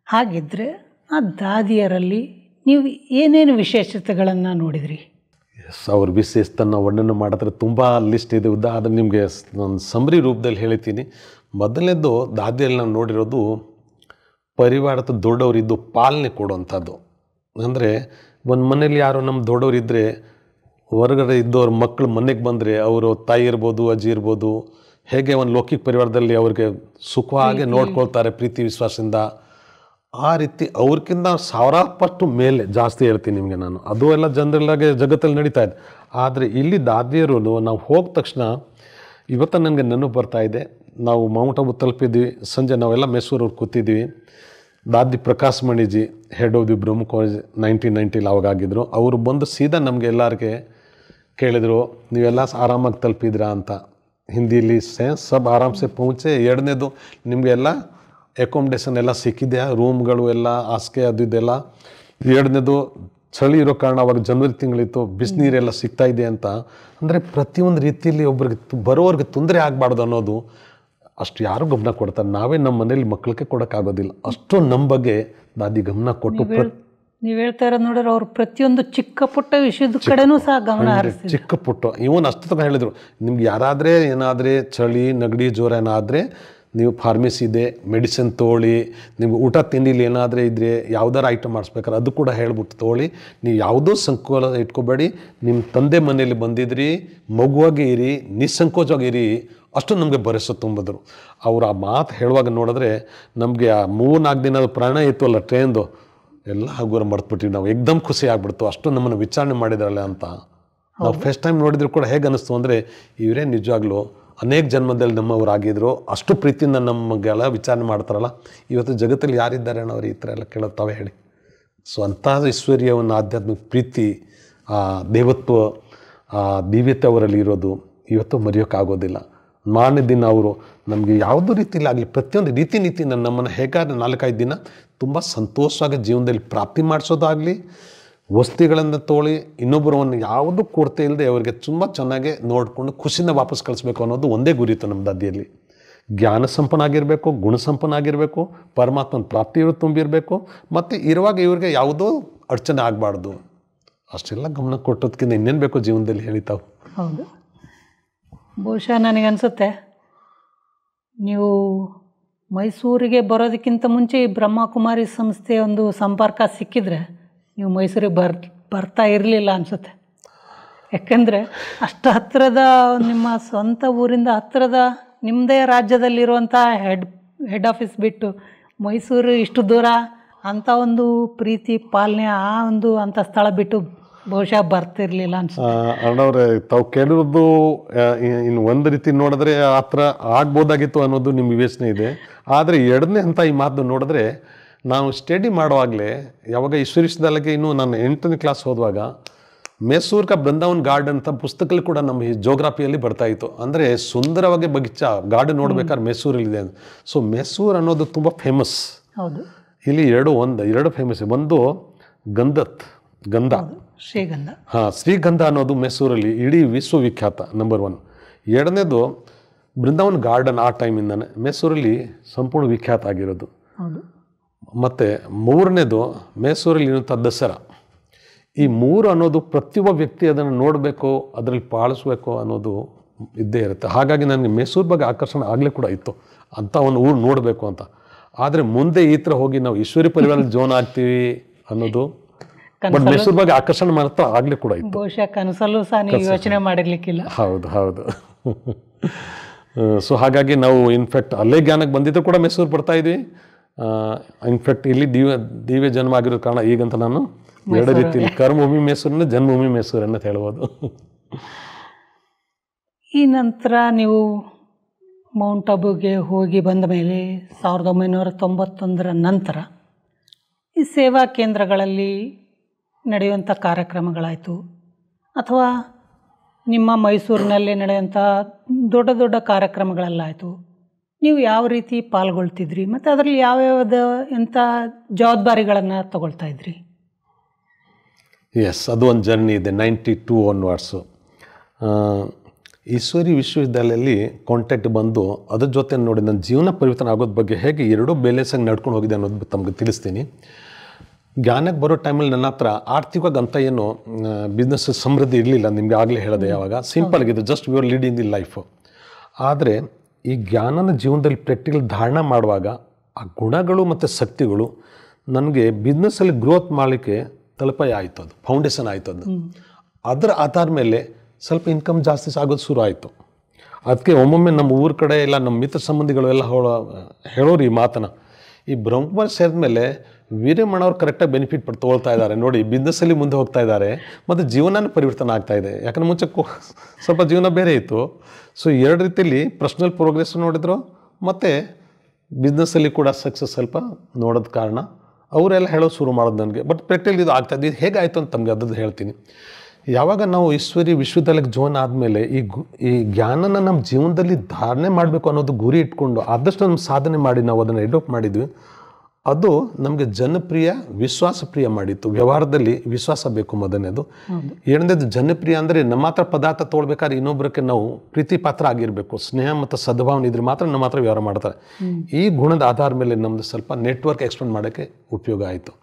ಹಾಗಿದ್ದರೆ ಆ ದಾದಿಯರಲ್ಲಿ ನೀವು ಏನೇನು ವಿಶೇಷತೆಗಳನ್ನು ನೋಡಿದ್ರಿ? ಅವ್ರ ವಿಶೇಷತನ ವರ್ಣನೆ ಮಾಡಿದ್ರೆ ತುಂಬ ಲಿಸ್ಟ್ ಇದೆ. ಉದಾಹರಣೆ ನಿಮಗೆ ನಾನು ಸಮರಿ ರೂಪದಲ್ಲಿ ಹೇಳ್ತೀನಿ. ಮೊದಲನೇದು ದಾದಿಯಲ್ಲಿ ನಾನು ನೋಡಿರೋದು ಪರಿವಾರದ ದೊಡ್ಡವರಿದ್ದು ಪಾಲನೆ ಕೊಡುವಂಥದ್ದು. ಅಂದರೆ ಒಂದು ಮನೇಲಿ ಯಾರೋ ನಮ್ಮ ದೊಡ್ಡವರಿದ್ದರೆ ಹೊರಗಡೆ ಇದ್ದವ್ರ ಮಕ್ಕಳು ಮನೆಗೆ ಬಂದರೆ ಅವರು ತಾಯಿ ಇರ್ಬೋದು, ಅಜ್ಜಿ ಇರ್ಬೋದು, ಹೇಗೆ ಒಂದು ಲೌಕಿಕ ಪರಿವಾರದಲ್ಲಿ ಅವ್ರಿಗೆ ಸುಖವಾಗಿ ನೋಡ್ಕೊಳ್ತಾರೆ ಪ್ರೀತಿ ವಿಶ್ವಾಸದಿಂದ, ಆ ರೀತಿ ಅವ್ರಿಗಿಂತ 1000 ಪಟ್ಟು ಮೇಲೆ ಜಾಸ್ತಿ ಹೇಳ್ತೀನಿ ನಿಮಗೆ ನಾನು. ಅದು ಎಲ್ಲ ಜನರಲ್ಲಾಗೆ ಜಗತ್ತಲ್ಲಿ ನಡೀತಾ ಇದೆ. ಆದರೆ ಇಲ್ಲಿ ದಾದಿಯರು ನಾವು ಹೋದ ತಕ್ಷಣ ಇವತ್ತು ನನಗೆ ನೆನಪು ಬರ್ತಾಯಿದೆ. ನಾವು ಮೌಂಟ್ ಅಬು ತಲುಪಿದ್ವಿ. ಸಂಜೆ ನಾವೆಲ್ಲ ಮೈಸೂರವ್ರು ಕೂತಿದ್ವಿ. Dadi Prakash Maniji head of the Brahma college 1990 ಅವಾಗ ಆಗಿದ್ದರು. ಅವರು ಬಂದು ಸೀದಾ ನಮಗೆ ಎಲ್ಲರಿಗೆ ಕೇಳಿದರು, ನೀವೆಲ್ಲ ಆರಾಮಾಗಿ ತಲುಪಿದ್ರಾ ಅಂತ. ಹಿಂದಿಲಿ ಸಬ್ ಆರಾಮ್ಸೆ ಪਹੁಂಚೆ. ಎರಡನೇದು ನಿಮಗೆಲ್ಲ ಅಕೊಮಡೇಷನ್ ಎಲ್ಲ ಸಿಕ್ಕಿದೆಯಾ, ರೂಮ್ಗಳು ಎಲ್ಲ ಹಾಸಿಗೆ ಅದು ಇದೆಲ್ಲ. ಎರಡನೇದು ಚಳಿ ಇರೋ ಕಾರಣ ಅವಾಗ ಜನವರಿ ತಿಂಗಳಿತ್ತು, ಬಿಸಿನೀರೆಲ್ಲ ಸಿಗ್ತಾ ಇದೆ ಅಂತ. ಅಂದರೆ ಪ್ರತಿಯೊಂದು ರೀತಿಯಲ್ಲಿ ಒಬ್ರಿಗೆ ಬರೋವ್ರಿಗೆ ತೊಂದರೆ ಆಗಬಾರ್ದು ಅನ್ನೋದು ಅಷ್ಟು ಯಾರು ಗಮನ ಕೊಡ್ತಾರೆ. ನಾವೇ ನಮ್ಮ ಮನೇಲಿ ಮಕ್ಕಳಿಗೆ ಕೊಡೋಕ್ಕಾಗೋದಿಲ್ಲ. ಅಷ್ಟು ನಮ್ಮ ಬಗ್ಗೆ ದಾದಿ ಗಮನ ಕೊಟ್ಟು ನೀವು ಹೇಳ್ತಾ ಇರೋದು ನೋಡಿದ್ರೆ ಅವ್ರು ಪ್ರತಿಯೊಂದು ಚಿಕ್ಕ ಪುಟ್ಟ ವಿಷಯದ ಕಡೆನೂ ಸಹ ಗಮನ ಹರಿಸ್ತಾರೆ. ಚಿಕ್ಕ ಪುಟ್ಟ ಇವನ್ ಅಷ್ಟು ತನಕ ಹೇಳಿದರು, ನಿಮ್ಗೆ ಯಾರಾದರೆ ಏನಾದರೆ ಚಳಿ ನೆಗಡಿ ಜ್ವರ ಏನಾದರೆ ನೀವು ಫಾರ್ಮಸಿ ಇದೆ, ಮೆಡಿಸಿನ್ ತೊಗೊಳ್ಳಿ, ನಿಮ್ಗೆ ಊಟ ತಿಂಡಿಲಿ ಏನಾದರೂ ಇದ್ದರೆ ಯಾವ್ದಾರು ಐಟಮ್ ಮಾಡಿಸ್ಬೇಕಾದ್ರೆ ಅದು ಕೂಡ ಹೇಳ್ಬಿಟ್ಟು ತೊಗೊಳ್ಳಿ. ನೀವು ಯಾವುದೋ ಸಂಕೋಲ ಇಟ್ಕೋಬೇಡಿ. ನಿಮ್ಮ ತಂದೆ ಮನೇಲಿ ಬಂದಿದ್ರಿ, ಮಗುವಾಗಿ ಇರಿ, ನಿಸ್ಸಂಕೋಚವಾಗಿ ಇರಿ, ಅಷ್ಟು ನಮಗೆ ಭರವಸೆ ತುಂಬಿದ್ರು. ಅವ್ರು ಆ ಮಾತು ಹೇಳುವಾಗ ನೋಡಿದ್ರೆ ನಮಗೆ ಆ 3-4 ದಿನದ ಪ್ರಯಾಣ ಇತ್ತು ಅಲ್ಲ ಟ್ರೈನ್ದು, ಎಲ್ಲ ಹಗುರ ಮರ್ತ್ಬಿಟ್ಟಿವಿ ನಾವು. ಏಕ್ದಮ್ ಖುಷಿ ಆಗ್ಬಿಡ್ತು, ಅಷ್ಟು ನಮ್ಮನ್ನು ವಿಚಾರಣೆ ಮಾಡಿದ್ರಲ್ಲ ಅಂತ. ನಾವು ಫಸ್ಟ್ ಟೈಮ್ ನೋಡಿದ್ರು ಕೂಡ ಹೇಗೆ ಅನ್ನಿಸ್ತು ಅಂದರೆ ಇವರೇ ನಿಜವಾಗ್ಲೂ ಅನೇಕ ಜನ್ಮದಲ್ಲಿ ನಮ್ಮವರಾಗಿದ್ರು, ಅಷ್ಟು ಪ್ರೀತಿಯಿಂದ ನಮಗೆಲ್ಲ ವಿಚಾರಣೆ ಮಾಡ್ತಾರಲ್ಲ. ಇವತ್ತು ಜಗತ್ತಲ್ಲಿ ಯಾರಿದ್ದಾರೆ ಅನ್ನೋರು ಈ ಥರ ಎಲ್ಲ ಕೇಳೋದು ತಾವೇ ಹೇಳಿ. ಸೊ ಅಂಥ ಈಶ್ವರ್ಯವನ್ನು, ಆಧ್ಯಾತ್ಮಿಕ ಪ್ರೀತಿ, ಆ ದೇವತ್ವ, ಆ ದಿವ್ಯತೆ ಅವರಲ್ಲಿ ಇರೋದು ಇವತ್ತು ಮರೆಯೋಕ್ಕಾಗೋದಿಲ್ಲ. ಮಾರನೇ ದಿನ ಅವರು ನಮಗೆ ಯಾವುದೋ ರೀತಿಯಲ್ಲಿ ಆಗಲಿ ಪ್ರತಿಯೊಂದು ರೀತಿ ನೀತಿಯಿಂದ ನಮ್ಮನ್ನು ಹೇಗಾದ್ರೆ 4-5 ದಿನ ತುಂಬ ಸಂತೋಷವಾಗಿ ಜೀವನದಲ್ಲಿ ಪ್ರಾಪ್ತಿ ಮಾಡಿಸೋದಾಗಲಿ, ವಸ್ತುಗಳನ್ನು ತೊಗೊಳ್ಳಿ, ಇನ್ನೊಬ್ಬರವನ್ನು ಯಾವುದೂ ಕೊರತೆ ಇಲ್ಲದೆ ಅವರಿಗೆ ತುಂಬ ಚೆನ್ನಾಗಿ ನೋಡಿಕೊಂಡು ಖುಷಿಯಿಂದ ವಾಪಸ್ ಕಳಿಸ್ಬೇಕು ಅನ್ನೋದು ಒಂದೇ ಗುರಿ ಇತ್ತು ನಮ್ಮ ದಾದಿಯಲ್ಲಿ. ಜ್ಞಾನ ಸಂಪನ್ನಾಗಿರಬೇಕು, ಗುಣ ಸಂಪನ್ನಾಗಿರಬೇಕು, ಪರಮಾತ್ಮನ ಪ್ರಾಪ್ತಿಯವರು ತುಂಬಿರಬೇಕು, ಮತ್ತು ಇರುವಾಗ ಇವ್ರಿಗೆ ಯಾವುದೋ ಅಡಚಣೆ ಆಗಬಾರ್ದು. ಅಷ್ಟೆಲ್ಲ ಗಮನ ಕೊಟ್ಟೋದಕ್ಕಿಂತ ಇನ್ನೇನು ಬೇಕು ಜೀವನದಲ್ಲಿ ಹೇಳಿತಾವು. ಹೌದು, ಬಹುಶಃ ನನಗನ್ಸುತ್ತೆ ನೀವು ಮೈಸೂರಿಗೆ ಬರೋದಕ್ಕಿಂತ ಮುಂಚೆ ಈ ಬ್ರಹ್ಮಕುಮಾರಿ ಸಂಸ್ಥೆಯ ಒಂದು ಸಂಪರ್ಕ ಸಿಕ್ಕಿದ್ರೆ ನೀವು ಮೈಸೂರಿಗೆ ಬರ್ತಾ ಇರಲಿಲ್ಲ ಅನಿಸುತ್ತೆ. ಯಾಕೆಂದರೆ ಅಷ್ಟು ಹತ್ತಿರದ, ನಿಮ್ಮ ಸ್ವಂತ ಊರಿಂದ ಹತ್ತಿರದ ನಿಮ್ಮದೇ ರಾಜ್ಯದಲ್ಲಿರುವಂಥ ಹೆಡ್ ಆಫೀಸ್ ಬಿಟ್ಟು ಮೈಸೂರು ಇಷ್ಟು ದೂರ ಅಂಥ ಒಂದು ಪ್ರೀತಿ ಪಾಲನೆ, ಆ ಒಂದು ಅಂಥ ಸ್ಥಳ ಬಿಟ್ಟು ಬಹುಶಃ ಬರ್ತಿರ್ಲಿಲ್ಲ ಅನ್ಸುತ್ತೆ. ಅಣ್ಣವ್ರೆ, ತಾವು ಕೇಳಿರೋದು ಇನ್ನು ಒಂದು ರೀತಿ ನೋಡಿದ್ರೆ ಆ ಥರ ಆಗ್ಬೋದಾಗಿತ್ತು ಅನ್ನೋದು ನಿಮ್ಮ ವಿವೇಚನೆ ಇದೆ. ಆದರೆ ಎರಡನೇ ಹಂತ ಈ ಮಾತು ನೋಡಿದ್ರೆ, ನಾವು ಸ್ಟಡಿ ಮಾಡುವಾಗಲೇ ಯಾವಾಗ ಈಶ್ವರೀಶದಲ್ಲಿಗೆ ಇನ್ನೂ ನಾನು 8ನೇ ಕ್ಲಾಸ್ ಹೋದುವಾಗ ಮೈಸೂರು ಕಾ ಬೃಂದಾವನ್ ಗಾರ್ಡನ್ ಅಂತ ಪುಸ್ತಕಗಳು ಕೂಡ ನಮ್ಮ ಜೋಗ್ರಫಿಯಲ್ಲಿ ಬರ್ತಾಯಿತ್ತು. ಅಂದರೆ ಸುಂದರವಾಗಿ ಬಗೀಚಾ ಗಾರ್ಡನ್ ನೋಡ್ಬೇಕಾದ್ರೆ ಮೈಸೂರಲ್ಲಿದೆ. ಸೊ ಮೈಸೂರು ಅನ್ನೋದು ತುಂಬ ಫೇಮಸ್. ಹೌದು, ಇಲ್ಲಿ ಎರಡು ಫೇಮಸ್. ಒಂದು ಗಂಧ, ಶ್ರೀಗಂಧ. ಶ್ರೀಗಂಧ ಅನ್ನೋದು ಮೈಸೂರಲ್ಲಿ ಇಡೀ ವಿಶ್ವವಿಖ್ಯಾತ, ನಂಬರ್ 1. ಎರಡನೇದು ಬೃಂದಾವನ್ ಗಾರ್ಡನ್ ಆ ಟೈಮಿಂದನೇ ಮೈಸೂರಲ್ಲಿ ಸಂಪೂರ್ಣ ವಿಖ್ಯಾತ ಆಗಿರೋದು. ಮತ್ತು ಮೂರನೇದು ಮೈಸೂರಲ್ಲಿ ಇರುವಂಥ ದಸರಾ. ಈ 3 ಅನ್ನೋದು ಪ್ರತಿಯೊಬ್ಬ ವ್ಯಕ್ತಿ ಅದನ್ನು ನೋಡಬೇಕು, ಅದರಲ್ಲಿ ಪಾಲಿಸ್ಬೇಕು ಅನ್ನೋದು ಇದ್ದೇ ಇರುತ್ತೆ. ಹಾಗಾಗಿ ನನಗೆ ಮೈಸೂರು ಬಗ್ಗೆ ಆಕರ್ಷಣೆ ಆಗಲೇ ಕೂಡ ಇತ್ತು, ಅಂಥ ಒಂದು ಊರು ನೋಡಬೇಕು ಅಂತ. ಆದರೆ ಮುಂದೆ ಈ ಥರ ಹೋಗಿ ನಾವು ಈಶ್ವರಿ ಪರಿವಾರದಲ್ಲಿ ಜೋನ್ ಆಗ್ತೀವಿ ಅನ್ನೋದು, ಬಟ್ ಮೈಸೂರು ಬಗ್ಗೆ ಆಕರ್ಷಣೆ ಮಾಡ್ತಾ ಆಗಲೇ ಕೂಡ ಇತ್ತು. ಬಹುಶಃ ಕನಸಲ್ಲೂ ಸಹ ನೀವು ಯೋಚನೆ ಮಾಡಿರ್ಲಿಕ್ಕಿಲ್ಲ. ಹೌದು. ಸೊ ಹಾಗಾಗಿ ನಾವು ಇನ್ಫ್ಯಾಕ್ಟ್ ಅಲ್ಲೇ ಜ್ಞಾನಕ್ಕೆ ಬಂದಿದ್ದು ಕೂಡ ಮೈಸೂರು ಬರ್ತಾ ಇದ್ವಿ. ಇನ್ಫ್ಯಾಕ್ಟ್ ಇಲ್ಲಿ ದಿವ್ಯ ಜನ್ಮ ಆಗಿರೋ ಕಾರಣ ಈಗಂತ ನಾನು ಎರಡು ರೀತಿಯಲ್ಲಿ ಕರ್ಮಭೂಮಿ ಮೈಸೂರನ್ನ, ಜನ್ಮಭೂಮಿ ಮೈಸೂರನ್ನ ಹೇಳ್ಬೋದು. ಈ ನಂತರ ನೀವು ಮೌಂಟ್ ಅಬುಗೆ ಹೋಗಿ ಬಂದ ಮೇಲೆ 1991 ನಂತರ ಈ ಸೇವಾ ಕೇಂದ್ರಗಳಲ್ಲಿ ನಡೆಯುವಂಥ ಕಾರ್ಯಕ್ರಮಗಳಾಯಿತು, ಅಥವಾ ನಿಮ್ಮ ಮೈಸೂರಿನಲ್ಲಿ ನಡೆಯುವಂಥ ದೊಡ್ಡ ದೊಡ್ಡ ಕಾರ್ಯಕ್ರಮಗಳಲ್ಲಾಯಿತು, ನೀವು ಯಾವ ರೀತಿ ಪಾಲ್ಗೊಳ್ತಿದ್ರಿ ಮತ್ತು ಅದರಲ್ಲಿ ಯಾವ್ಯಾವ್ದು ಎಂಥ ಜವಾಬ್ದಾರಿಗಳನ್ನು ತಗೊಳ್ತಾ ಇದ್ರಿ? ಎಸ್, ಅದು ಒಂದು ಜರ್ನಿ ಇದೆ. 92 ಒನ್ವರ್ಡ್ಸು ಈಶ್ವರಿ ವಿಶ್ವವಿದ್ಯಾಲಯದಲ್ಲಿ ಕಾಂಟ್ಯಾಕ್ಟ್ ಬಂದು ಅದ್ರ ಜೊತೆ ನೋಡಿ ನನ್ನ ಜೀವನ ಪರಿವರ್ತನೆ ಆಗೋದ್ರ ಬಗ್ಗೆ ಹೇಗೆ ಎರಡೂ ಬ್ಯಾಲೆನ್ಸಾಗಿ ನಡ್ಕೊಂಡು ಹೋಗಿದೆ ಅನ್ನೋದು ತಮಗೆ ತಿಳಿಸ್ತೀನಿ. ಜ್ಞಾನಕ್ಕೆ ಬರೋ ಟೈಮಲ್ಲಿ ನನ್ನ ಹತ್ರ ಆರ್ಥಿಕವಾಗಿ ಅಂತ ಏನು ಬಿಸ್ನೆಸ್ ಸಮೃದ್ಧಿ ಇರಲಿಲ್ಲ, ನಿಮಗೆ ಆಗಲೇ ಹೇಳಿದೆ. ಯಾವಾಗ ಸಿಂಪಲ್ ಆಗಿದೆ, just we are leading the life. ಆದರೆ ಈ ಜ್ಞಾನನ ಜೀವನದಲ್ಲಿ ಪ್ರಾಕ್ಟಿಕಲ್ ಧಾರಣ ಮಾಡುವಾಗ ಆ ಗುಣಗಳು ಮತ್ತು ಶಕ್ತಿಗಳು ನನಗೆ ಬಿಸ್ನೆಸ್ಸಲ್ಲಿ ಗ್ರೋತ್ ಮಾಡಲಿಕ್ಕೆ ತಲುಪಾಯ ಆಯಿತು, ಅದು ಫೌಂಡೇಶನ್ ಆಯಿತು. ಅದು ಅದರ ಆಧಾರ ಮೇಲೆ ಸ್ವಲ್ಪ ಇನ್ಕಮ್ ಜಾಸ್ತಿ ಆಗೋದು ಶುರು ಆಯಿತು. ಅದಕ್ಕೆ ಒಮ್ಮೊಮ್ಮೆ ನಮ್ಮ ಊರ ಕಡೆ ಎಲ್ಲ ನಮ್ಮ ಮಿತ್ರ ಸಂಬಂಧಿಗಳು ಎಲ್ಲ ಹೇಳೋರು ಈ ಮಾತನ್ನು. ಈ ಬ್ರಹ್ಮಕುಮಾರಿ ಸೇರಿದ ಮೇಲೆ ವೀರಮ್ಮನವ್ರು ಕರೆಕ್ಟಾಗಿ ಬೆನಿಫಿಟ್ ತೊಗೊಳ್ತಾ ಇದ್ದಾರೆ ನೋಡಿ, ಬಿಸ್ನೆಸ್ಸಲ್ಲಿ ಮುಂದೆ ಹೋಗ್ತಾ ಇದ್ದಾರೆ ಮತ್ತು ಜೀವನನೂ ಪರಿವರ್ತನೆ ಆಗ್ತಾ ಇದೆ. ಯಾಕಂದರೆ ಮುಂಚೆ ಸ್ವಲ್ಪ ಜೀವನ ಬೇರೆ ಇತ್ತು. ಸೊ ಎರಡು ರೀತಿಯಲ್ಲಿ ಪರ್ಸ್ನಲ್ ಪ್ರೋಗ್ರೆಸ್ ನೋಡಿದ್ರು ಮತ್ತು ಬಿಸ್ನೆಸ್ಸಲ್ಲಿ ಕೂಡ ಸಕ್ಸಸ್ ಸ್ವಲ್ಪ ನೋಡೋದ ಕಾರಣ ಅವರೆಲ್ಲ ಹೇಳೋದು ಶುರು ಮಾಡೋದು ನನಗೆ. ಬಟ್ ಪ್ರಾಕ್ಟಿಕಲ್ ಇದು ಆಗ್ತಾಯಿದ್ದು. ಇದು ಹೇಗಾಯಿತು ಅಂತ ತಮಗೆ ಅದನ್ನು ಹೇಳ್ತೀನಿ. ಯಾವಾಗ ನಾವು ಈಶ್ವರಿ ವಿಶ್ವವಿದ್ಯಾಲಯಕ್ಕೆ ಜಾಯ್ನ್ ಆದಮೇಲೆ ಈ ಜ್ಞಾನನ ನಮ್ಮ ಜೀವನದಲ್ಲಿ ಧಾರಣೆ ಮಾಡಬೇಕು ಅನ್ನೋದು ಗುರಿ ಇಟ್ಕೊಂಡು ಆದಷ್ಟು ನಮ್ಮ ಸಾಧನೆ ಮಾಡಿ ನಾವು ಅದನ್ನು ಅಡಾಪ್ಟ್ ಮಾಡಿದ್ವಿ. ಅದು ನಮಗೆ ಜನಪ್ರಿಯ, ವಿಶ್ವಾಸಪ್ರಿಯ ಮಾಡಿತ್ತು. ವ್ಯವಹಾರದಲ್ಲಿ ವಿಶ್ವಾಸ ಬೇಕು ಮೊದಲನೇದು. ಎರಡನೇದು ಜನಪ್ರಿಯ ಅಂದರೆ ನಮ್ಮ ಹತ್ರ ಪದಾರ್ಥ ತೊಗೊಳ್ಬೇಕಾದ್ರೆ ಇನ್ನೊಬ್ಬರಕ್ಕೆ ನಾವು ಪ್ರೀತಿ ಪಾತ್ರ ಆಗಿರಬೇಕು, ಸ್ನೇಹ ಮತ್ತು ಸದ್ಭಾವನೆ ಇದ್ರೆ ಮಾತ್ರ ನಮ್ಮ ಹತ್ರ ವ್ಯವಹಾರ ಮಾಡ್ತಾರೆ. ಈ ಗುಣದ ಆಧಾರ ಮೇಲೆ ನಮ್ಮದು ಸ್ವಲ್ಪ ನೆಟ್ವರ್ಕ್ ಎಕ್ಸ್ಪೆಂಡ್ ಮಾಡೋಕ್ಕೆ ಉಪಯೋಗ ಆಯಿತು.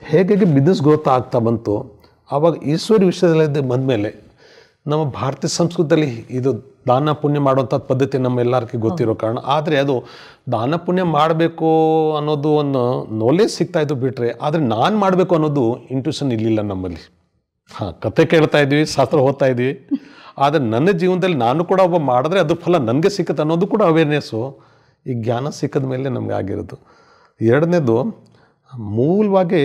ಹೇಗೆ ಬಿಸ್ನೆಸ್ ಗ್ರೋತ್ ಆಗ್ತಾ ಬಂತು, ಆವಾಗ ಈಶ್ವರಿ ವಿಶ್ವವಿದ್ಯಾಲಯದ ಬಂದಮೇಲೆ ನಮ್ಮ ಭಾರತೀಯ ಸಂಸ್ಕೃತಿಯಲ್ಲಿ ಇದು ದಾನ ಪುಣ್ಯ ಮಾಡುವಂಥ ಪದ್ಧತಿ ನಮ್ಮೆಲ್ಲರಿಗೂ ಗೊತ್ತಿರೋ ಕಾರಣ, ಆದರೆ ಅದು ದಾನ ಪುಣ್ಯ ಮಾಡಬೇಕು ಅನ್ನೋದು ಒಂದು ನಾಲೆಜ್ ಸಿಗ್ತಾಯಿದ್ದು ಬಿಟ್ಟರೆ, ಆದರೆ ನಾನು ಮಾಡಬೇಕು ಅನ್ನೋದು ಇಂಟ್ಯೂಷನ್ ಇರಲಿಲ್ಲ ನಮ್ಮಲ್ಲಿ. ಕತೆ ಕೇಳ್ತಾ ಇದ್ವಿ, ಶಾಸ್ತ್ರ ಓದ್ತಾ ಇದ್ವಿ, ಆದರೆ ನನ್ನ ಜೀವನದಲ್ಲಿ ನಾನು ಕೂಡ ಒಬ್ಬ ಮಾಡಿದ್ರೆ ಅದು ಫಲ ನನಗೆ ಸಿಕ್ಕತ್ತೆ ಅನ್ನೋದು ಕೂಡ ಅವೇರ್ನೆಸ್ಸು ಈ ಜ್ಞಾನ ಸಿಕ್ಕಿದ ಮೇಲೆ ನಮಗೆ ಆಗಿರೋದು. ಎರಡನೇದು, ಮೂಲವಾಗಿ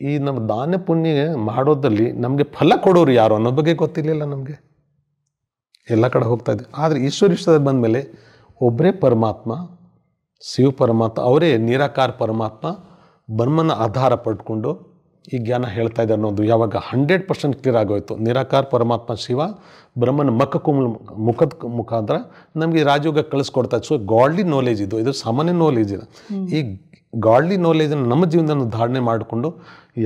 ಈ ನಮ್ಮ ದಾನ ಪುಣ್ಯ ಮಾಡೋದಲ್ಲಿ ನಮಗೆ ಫಲ ಕೊಡೋರು ಯಾರು ಅನ್ನೋ ಬಗ್ಗೆ ಗೊತ್ತಿರಲಿಲ್ಲ ನಮಗೆ. ಎಲ್ಲ ಕಡೆ ಹೋಗ್ತಾ ಇದ್ವಿ. ಆದರೆ ಈಶ್ವರ ಬಂದಮೇಲೆ ಒಬ್ಬರೇ ಪರಮಾತ್ಮ, ಶಿವ ಪರಮಾತ್ಮ, ಅವರೇ ನಿರಾಕಾರ ಪರಮಾತ್ಮ, ಬ್ರಹ್ಮನ ಆಧಾರ ಪಡ್ಕೊಂಡು ಈ ಜ್ಞಾನ ಹೇಳ್ತಾ ಇದ್ದಾರೆ ಅನ್ನೋದು ಯಾವಾಗ 100% ಕ್ಲಿಯರ್ ಆಗೋಯ್ತು. ನಿರಾಕಾರ ಪರಮಾತ್ಮ ಶಿವ ಬ್ರಹ್ಮನ ಮುಖದ ಮುಖಾಂತರ ನಮಗೆ ರಾಜಯೋಗ ಕಳಿಸ್ಕೊಡ್ತಾ ಇತ್ತು. ಸೊ ಗಾಡ್ಲಿ ನಾಲೆಜ್ ಇದು ಸಾಮಾನ್ಯ ನಾಲೆಜ್ ಇದೆ. ಈ ಗಾಡ್ಲಿ ನಾಲೆಜನ್ನು ನಮ್ಮ ಜೀವನದಲ್ಲಿ ಧಾರಣೆ ಮಾಡಿಕೊಂಡು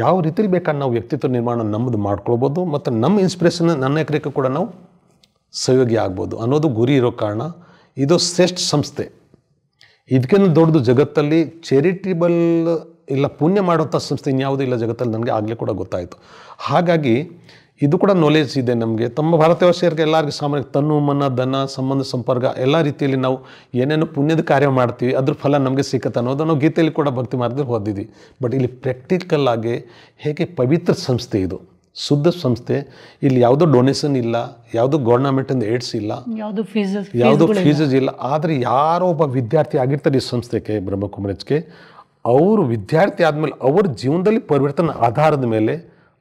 ಯಾವ ರೀತಿಲಿ ಬೇಕಾದ್ರೆ ನಾವು ವ್ಯಕ್ತಿತ್ವ ನಿರ್ಮಾಣ ನಮ್ಮದು ಮಾಡ್ಕೊಳ್ಬೋದು, ಮತ್ತು ನಮ್ಮ ಇನ್ಸ್ಪಿರೇಷನ್ ನನ್ನ ಎಕರೆಗೆ ಕೂಡ ನಾವು ಸಹಯೋಗಿ ಆಗ್ಬೋದು ಅನ್ನೋದು ಗುರಿ ಇರೋ ಕಾರಣ ಇದು ಶ್ರೇಷ್ಠ ಸಂಸ್ಥೆ. ಇದಕ್ಕಿಂತ ದೊಡ್ಡದು ಜಗತ್ತಲ್ಲಿ ಚಾರಿಟೇಬಲ್ ಇಲ್ಲ ಪುಣ್ಯ ಮಾಡುವಂಥ ಸಂಸ್ಥೆ ಇನ್ಯಾವುದೂ ಇಲ್ಲ ಜಗತ್ತಲ್ಲಿ, ನನಗೆ ಆಗಲೇ ಕೂಡ ಗೊತ್ತಾಯಿತು. ಹಾಗಾಗಿ ಇದು ಕೂಡ ನಾಲೆಜ್ ಇದೆ ನಮಗೆ. ತಮ್ಮ ಭಾರತವಾಸಿಯರಿಗೆ ಎಲ್ಲರಿಗೂ ಸಾಮಾನ್ಯ ತನ್ನು ಮನ ಧನ ಸಂಬಂಧ ಸಂಪರ್ಕ ಎಲ್ಲ ರೀತಿಯಲ್ಲಿ ನಾವು ಏನೇನು ಪುಣ್ಯದ ಕಾರ್ಯ ಮಾಡ್ತೀವಿ ಅದ್ರ ಫಲ ನಮಗೆ ಸಿಕ್ಕತ್ತೆ ಅನ್ನೋದು ನಾವು ಗೀತೆಯಲ್ಲಿ ಕೂಡ ಭಕ್ತಿ ಮಾರ್ಗದಲ್ಲಿ ಓದಿದ್ವಿ. ಬಟ್ ಇಲ್ಲಿ ಪ್ರಾಕ್ಟಿಕಲ್ ಆಗಿ ಹೇಗೆ ಪವಿತ್ರ ಸಂಸ್ಥೆ, ಇದು ಶುದ್ಧ ಸಂಸ್ಥೆ, ಇಲ್ಲಿ ಯಾವುದೋ ಡೊನೇಷನ್ ಇಲ್ಲ, ಯಾವುದೋ ಗೌರ್ನಮೆಂಟಿಂದ ಏಡ್ಸ್ ಇಲ್ಲ, ಯಾವುದೋ ಫೀಸಸ್ ಇಲ್ಲ. ಆದರೆ ಯಾರೋ ಒಬ್ಬ ವಿದ್ಯಾರ್ಥಿ ಆಗಿರ್ತಾರೆ ಈ ಸಂಸ್ಥೆಗೆ, ಬ್ರಹ್ಮಕುಮಾರಿಜ್ಗೆ, ಅವರು ವಿದ್ಯಾರ್ಥಿ ಆದಮೇಲೆ ಅವ್ರ ಜೀವನದಲ್ಲಿ ಪರಿವರ್ತನೆ ಆಧಾರದ ಮೇಲೆ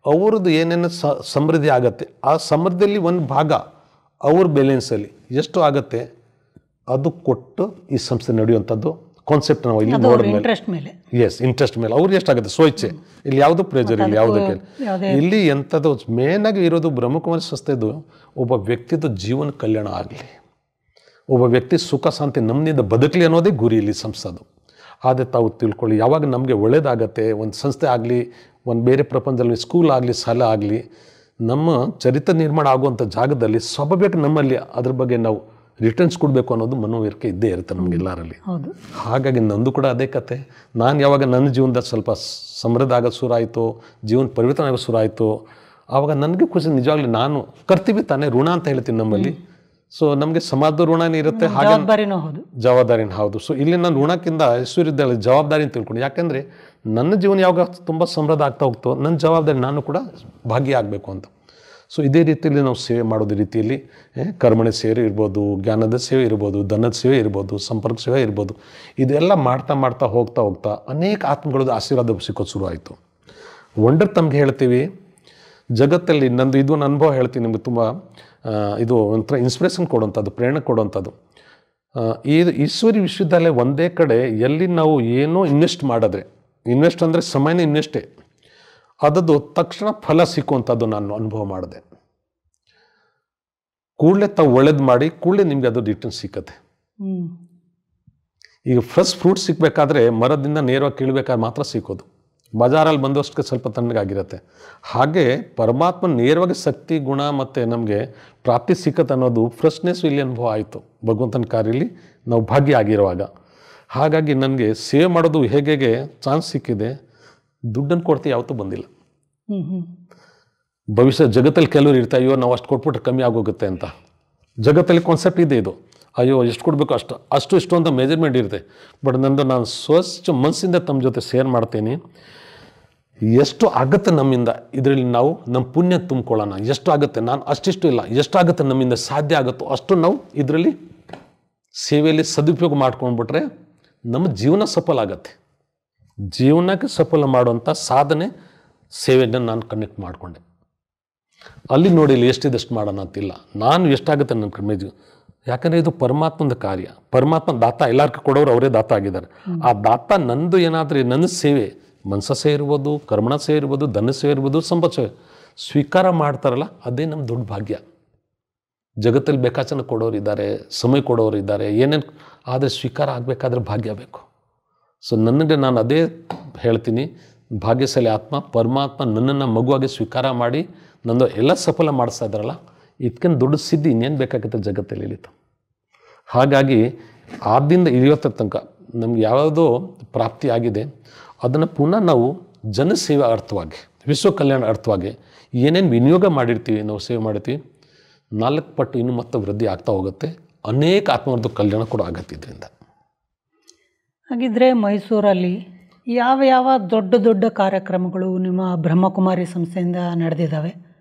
ಅವ್ರದ್ದು ಏನೇನು ಸಮೃದ್ಧಿ ಆಗುತ್ತೆ, ಆ ಸಮೃದ್ಧಿಯಲ್ಲಿ ಒಂದು ಭಾಗ ಅವ್ರ ಬ್ಯಾಲೆನ್ಸಲ್ಲಿ ಎಷ್ಟು ಆಗುತ್ತೆ ಅದು ಕೊಟ್ಟು ಈ ಸಂಸ್ಥೆ ನಡೆಯುವಂಥದ್ದು ಕಾನ್ಸೆಪ್ಟ್ ನಾವು ಇಲ್ಲಿ ನೋಡಿದ್ಮೇಲೆ. ಎಸ್, ಇಂಟ್ರೆಸ್ಟ್ ಮೇಲೆ ಅವ್ರಿಗೆ ಎಷ್ಟಾಗುತ್ತೆ, ಸ್ವಇಚ್ಛೆ, ಇಲ್ಲಿ ಯಾವುದೋ ಪ್ರೆಜರ್ ಇಲ್ಲ, ಯಾವುದಕ್ಕೆ ಇಲ್ಲಿ ಎಂಥದ್ದು ಮೇನಾಗಿ ಇರೋದು ಬ್ರಹ್ಮಕುಮಾರಿ ಸಂಸ್ಥೆದು ಒಬ್ಬ ವ್ಯಕ್ತಿದು ಜೀವನ ಕಲ್ಯಾಣ ಆಗಲಿ, ಒಬ್ಬ ವ್ಯಕ್ತಿ ಸುಖ ಶಾಂತಿ ನಮ್ಮಿಂದ ಬದುಕಲಿ ಅನ್ನೋದೇ ಗುರಿ ಇಲ್ಲಿ ಸಂಸ್ಥೆದು. ಆದರೆ ತಾವು ತಿಳ್ಕೊಳ್ಳಿ, ಯಾವಾಗ ನಮಗೆ ಒಳ್ಳೇದಾಗತ್ತೆ, ಒಂದು ಸಂಸ್ಥೆ ಆಗಲಿ, ಒಂದು ಬೇರೆ ಪ್ರಪಂಚದಲ್ಲಿ ಸ್ಕೂಲ್ ಆಗಲಿ, ಶಾಲೆ ಆಗಲಿ, ನಮ್ಮ ಚರಿತ್ರೆ ನಿರ್ಮಾಣ ಆಗುವಂಥ ಜಾಗದಲ್ಲಿ ಸ್ವಾಭಾವಿಕ ನಮ್ಮಲ್ಲಿ ಅದ್ರ ಬಗ್ಗೆ ನಾವು ರಿಟರ್ನ್ಸ್ ಕೊಡಬೇಕು ಅನ್ನೋದು ಮನೋವರಿಕೆ ಇದ್ದೇ ಇರುತ್ತೆ ನಮಗೆಲ್ಲರಲ್ಲಿ. ಹಾಗಾಗಿ ನಂದು ಕೂಡ ಅದೇ ಕತೆ. ನಾನು ಯಾವಾಗ ನನ್ನ ಜೀವನದಲ್ಲಿ ಸ್ವಲ್ಪ ಸಮೃದ್ಧ ಆಗೋದು ಶುರು ಆಯಿತು, ಜೀವನ ಪರಿವರ್ತನೆ ಆಗೋದು ಶುರು ಆಯಿತು, ಆವಾಗ ನನಗೆ ಖುಷಿ. ನಿಜವಾಗ್ಲೂ ನಾನು ಕರ್ತೀವಿ ತಾನೇ, ಋಣ ಅಂತ ಹೇಳ್ತೀನಿ ನಮ್ಮಲ್ಲಿ. ಸೊ ನಮಗೆ ಸಮಾಜದ ಋಣನೇ ಇರುತ್ತೆ, ಹಾಗೆ ಜವಾಬ್ದಾರಿನೂ ಹೌದು. ಸೊ ಇಲ್ಲಿ ನಾನು ಋಣಕ್ಕಿಂತ ಐಶ್ವರ್ಯದಲ್ಲಿ ಜವಾಬ್ದಾರಿನ ತಿಳ್ಕೊಂಡು, ಯಾಕೆಂದರೆ ನನ್ನ ಜೀವನ ಯಾವಾಗ ತುಂಬ ಸಮೃದ್ಧ ಆಗ್ತಾ ಹೋಗ್ತೋ ನನ್ನ ಜವಾಬ್ದಾರಿ ನಾನು ಕೂಡ ಭಾಗಿಯಾಗಬೇಕು ಅಂತ. ಸೊ ಇದೇ ರೀತಿಯಲ್ಲಿ ನಾವು ಸೇವೆ ಮಾಡೋದು ರೀತಿಯಲ್ಲಿ ಕರ್ಮಣೆ ಸೇವೆ ಇರ್ಬೋದು, ಜ್ಞಾನದ ಸೇವೆ ಇರ್ಬೋದು, ಧನದ ಸೇವೆ ಇರ್ಬೋದು, ಸಂಪರ್ಕ ಸೇವೆ ಇರ್ಬೋದು, ಇದೆಲ್ಲ ಮಾಡ್ತಾ ಮಾಡ್ತಾ ಹೋಗ್ತಾ ಅನೇಕ ಆತ್ಮಗಳದ್ದು ಆಶೀರ್ವಾದ ಸಿಕ್ಕೋದು ಶುರು ಆಯಿತು. ವಂಡರ್ ತಮಗೆ ಹೇಳ್ತೀವಿ ಜಗತ್ತಲ್ಲಿ. ನಂದು ಇದೊಂದು ಅನುಭವ ಹೇಳ್ತೀನಿ ನಿಮಗೆ, ತುಂಬ ಇದು ಒಂಥರ ಇನ್ಸ್ಪಿರೇಷನ್ ಕೊಡುವಂಥದ್ದು, ಪ್ರೇರಣೆ ಕೊಡುವಂಥದ್ದು. ಇದು ಈಶ್ವರಿ ವಿಶ್ವವಿದ್ಯಾಲಯ ಒಂದೇ ಕಡೆ ಎಲ್ಲಿ ನಾವು ಏನೋ ಇನ್ವೆಸ್ಟ್ ಮಾಡಿದ್ರೆ, ಇನ್ವೆಸ್ಟ್ ಅಂದರೆ ಸಮಯನೇ ಇನ್ವೆಸ್ಟೇ, ಅದದ್ದು ತಕ್ಷಣ ಫಲ ಸಿಕ್ಕುವಂಥದ್ದು ನಾನು ಅನುಭವ ಮಾಡಿದೆ. ಕೂಡಲೇ ತಾವು ಒಳ್ಳೇದು ಮಾಡಿ ಕೂಡಲೇ ನಿಮಗೆ ಅದು ರಿಟರ್ನ್ ಸಿಕ್ಕತ್ತೆ. ಈಗ ಫ್ರೆಶ್ ಫ್ರೂಟ್ ಸಿಕ್ಕಬೇಕಾದ್ರೆ ಮರದಿಂದ ನೇರವಾಗಿ ಕೀಳ್ಬೇಕಾದ್ರೆ ಮಾತ್ರ ಸಿಕ್ಕೋದು, ಬಜಾರಲ್ಲಿ ಬಂದಷ್ಟಕ್ಕೆ ಸ್ವಲ್ಪ ತಣ್ಣಗಾಗಿರುತ್ತೆ. ಹಾಗೆ ಪರಮಾತ್ಮ ನೇರವಾಗಿ ಶಕ್ತಿ ಗುಣ ಮತ್ತು ನಮಗೆ ಪ್ರಾಪ್ತಿ ಸಿಕ್ಕತ್ತೆ ಅನ್ನೋದು ಫ್ರೆಶ್ನೆಸ್ ಇಲ್ಲಿ ಅನುಭವ ಆಯಿತು ಭಗವಂತನ ಕಾರ್ಯಲ್ಲಿ ನಾವು ಭಾಗಿಯಾಗಿರುವಾಗ. ಹಾಗಾಗಿ ನನಗೆ ಸೇವೆ ಮಾಡೋದು ಹೇಗೆ ಚಾನ್ಸ್ ಸಿಕ್ಕಿದೆ, ದುಡ್ಡನ್ನು ಕೊಡ್ತೀವಿ ಯಾವತ್ತೂ ಬಂದಿಲ್ಲ. ಭವಿಷ್ಯ ಜಗತ್ತಲ್ಲಿ ಕೆಲವರು ಇರ್ತಾರೆ, ಅಯ್ಯೋ ನಾವು ಅಷ್ಟು ಕೊಟ್ಬಿಟ್ರೆ ಕಮ್ಮಿ ಆಗೋಗುತ್ತೆ ಅಂತ. ಜಗತ್ತಲ್ಲಿ ಕಾನ್ಸೆಪ್ಟ್ ಇದೆ ಇದು, ಅಯ್ಯೋ ಎಷ್ಟು ಕೊಡಬೇಕು ಅಷ್ಟು ಇಷ್ಟು ಅಂತ ಮೆಜರ್ಮೆಂಟ್ ಇರುತ್ತೆ. ಬಟ್ ನಾನು ಸ್ವಚ್ಛ ಮನಸ್ಸಿಂದ ತಮ್ಮ ಜೊತೆ ಶೇರ್ ಮಾಡ್ತೀನಿ. ಎಷ್ಟು ಆಗುತ್ತೆ ನಮ್ಮಿಂದ ಇದರಲ್ಲಿ ನಾವು ನಮ್ಮ ಪುಣ್ಯ ತುಂಬ್ಕೊಳ್ಳೋಣ, ಎಷ್ಟು ಆಗುತ್ತೆ, ನಾನು ಅಷ್ಟಿಷ್ಟು ಇಲ್ಲ, ಎಷ್ಟಾಗುತ್ತೆ ನಮ್ಮಿಂದ ಸಾಧ್ಯ ಆಗುತ್ತೋ ಅಷ್ಟು ನಾವು ಇದರಲ್ಲಿ ಸೇವೆಯಲ್ಲಿ ಸದುಪಯೋಗ ಮಾಡ್ಕೊಂಡ್ಬಿಟ್ರೆ ನಮ್ಮ ಜೀವನ ಸಫಲ ಆಗತ್ತೆ. ಜೀವನಕ್ಕೆ ಸಫಲ ಮಾಡುವಂಥ ಸಾಧನೆ ಸೇವೆಯನ್ನು ನಾನು ಕನೆಕ್ಟ್ ಮಾಡಿಕೊಂಡೆ. ಅಲ್ಲಿ ನೋಡಿ ಇಲ್ಲಿ ಎಷ್ಟಿದಷ್ಟು ಮಾಡೋಣ ಅಂತಿಲ್ಲ, ನಾನು ಎಷ್ಟಾಗುತ್ತೆ ನನ್ನ ಕಡಿಮೆ ಯಾಕಂದರೆ ಇದು ಪರಮಾತ್ಮದ ಕಾರ್ಯ. ಪರಮಾತ್ಮ ದಾತ, ಎಲ್ಲರಿಗೂ ಕೊಡೋರು ಅವರೇ ದಾತ ಆಗಿದ್ದಾರೆ. ಆ ದಾತ ನಂದು ಏನಾದರೂ ನನ್ನ ಸೇವೆ, ಮನಸ ಸೇವೆ ಇರ್ಬೋದು, ಕರ್ಮಣ ಸೇವೆ ಇರ್ಬೋದು, ಧನ ಸೇವೆ ಇರ್ಬೋದು, ಸಂಪತ್ ಸೇವೆ ಸ್ವೀಕಾರ ಮಾಡ್ತಾರಲ್ಲ ಅದೇ ನಮ್ಮ ದೊಡ್ಡ ಭಾಗ್ಯ. ಜಗತ್ತಲ್ಲಿ ಬೇಕಾಚನ ಕೊಡೋರು ಇದ್ದಾರೆ, ಸಮಯ ಕೊಡೋರು ಇದ್ದಾರೆ, ಏನೇನು, ಆದರೆ ಸ್ವೀಕಾರ ಆಗಬೇಕಾದ್ರೆ ಭಾಗ್ಯ ಬೇಕು. ಸೊ ನನಗೆ ನಾನು ಅದೇ ಹೇಳ್ತೀನಿ, ಭಾಗ್ಯಶಾಲಿ ಆತ್ಮ ಪರಮಾತ್ಮ ನನ್ನನ್ನು ಮಗುವಾಗಿ ಸ್ವೀಕಾರ ಮಾಡಿ ನಂದು ಎಲ್ಲ ಸಫಲ ಮಾಡಿಸ್ತಾ ಇದ್ದಾರಲ್ಲ, ಇದಕ್ಕಿಂತ ದೊಡ್ಡ ಸಿದ್ಧಿ ಇನ್ನೇನು ಬೇಕಾಗುತ್ತೆ ಜಗತ್ತಲ್ಲಿ ಇಳಿತು. ಹಾಗಾಗಿ ಆದ್ದರಿಂದ ಇವತ್ತರ ತನಕ ನಮ್ಗೆ ಯಾವುದೋ ಪ್ರಾಪ್ತಿ ಆಗಿದೆ ಅದನ್ನು ಪುನಃ ನಾವು ಜನಸೇವೆ ಅರ್ಥವಾಗಿ, ವಿಶ್ವ ಕಲ್ಯಾಣ ಅರ್ಥವಾಗಿ ಏನೇನು ವಿನಿಯೋಗ ಮಾಡಿರ್ತೀವಿ, ನಾವು ಸೇವೆ ಮಾಡ್ತೀವಿ, 4 ಪಟ್ಟು ಇನ್ನೂ ಮತ್ತೆ ವೃದ್ಧಿ ಆಗ್ತಾ ಹೋಗುತ್ತೆ. ಅನೇಕ ಆತ್ಮವರ್ಧಕ ಕಲ್ಯಾಣ ಕೂಡ ಆಗತ್ತೆ ಇದರಿಂದ. ಹಾಗಿದ್ರೆ ಮೈಸೂರಲ್ಲಿ ಯಾವ ಯಾವ ದೊಡ್ಡ ದೊಡ್ಡ ಕಾರ್ಯಕ್ರಮಗಳು ನಿಮ್ಮ ಬ್ರಹ್ಮಕುಮಾರಿ ಸಂಸ್ಥೆಯಿಂದ ನಡೆದಿದ್ದಾವೆ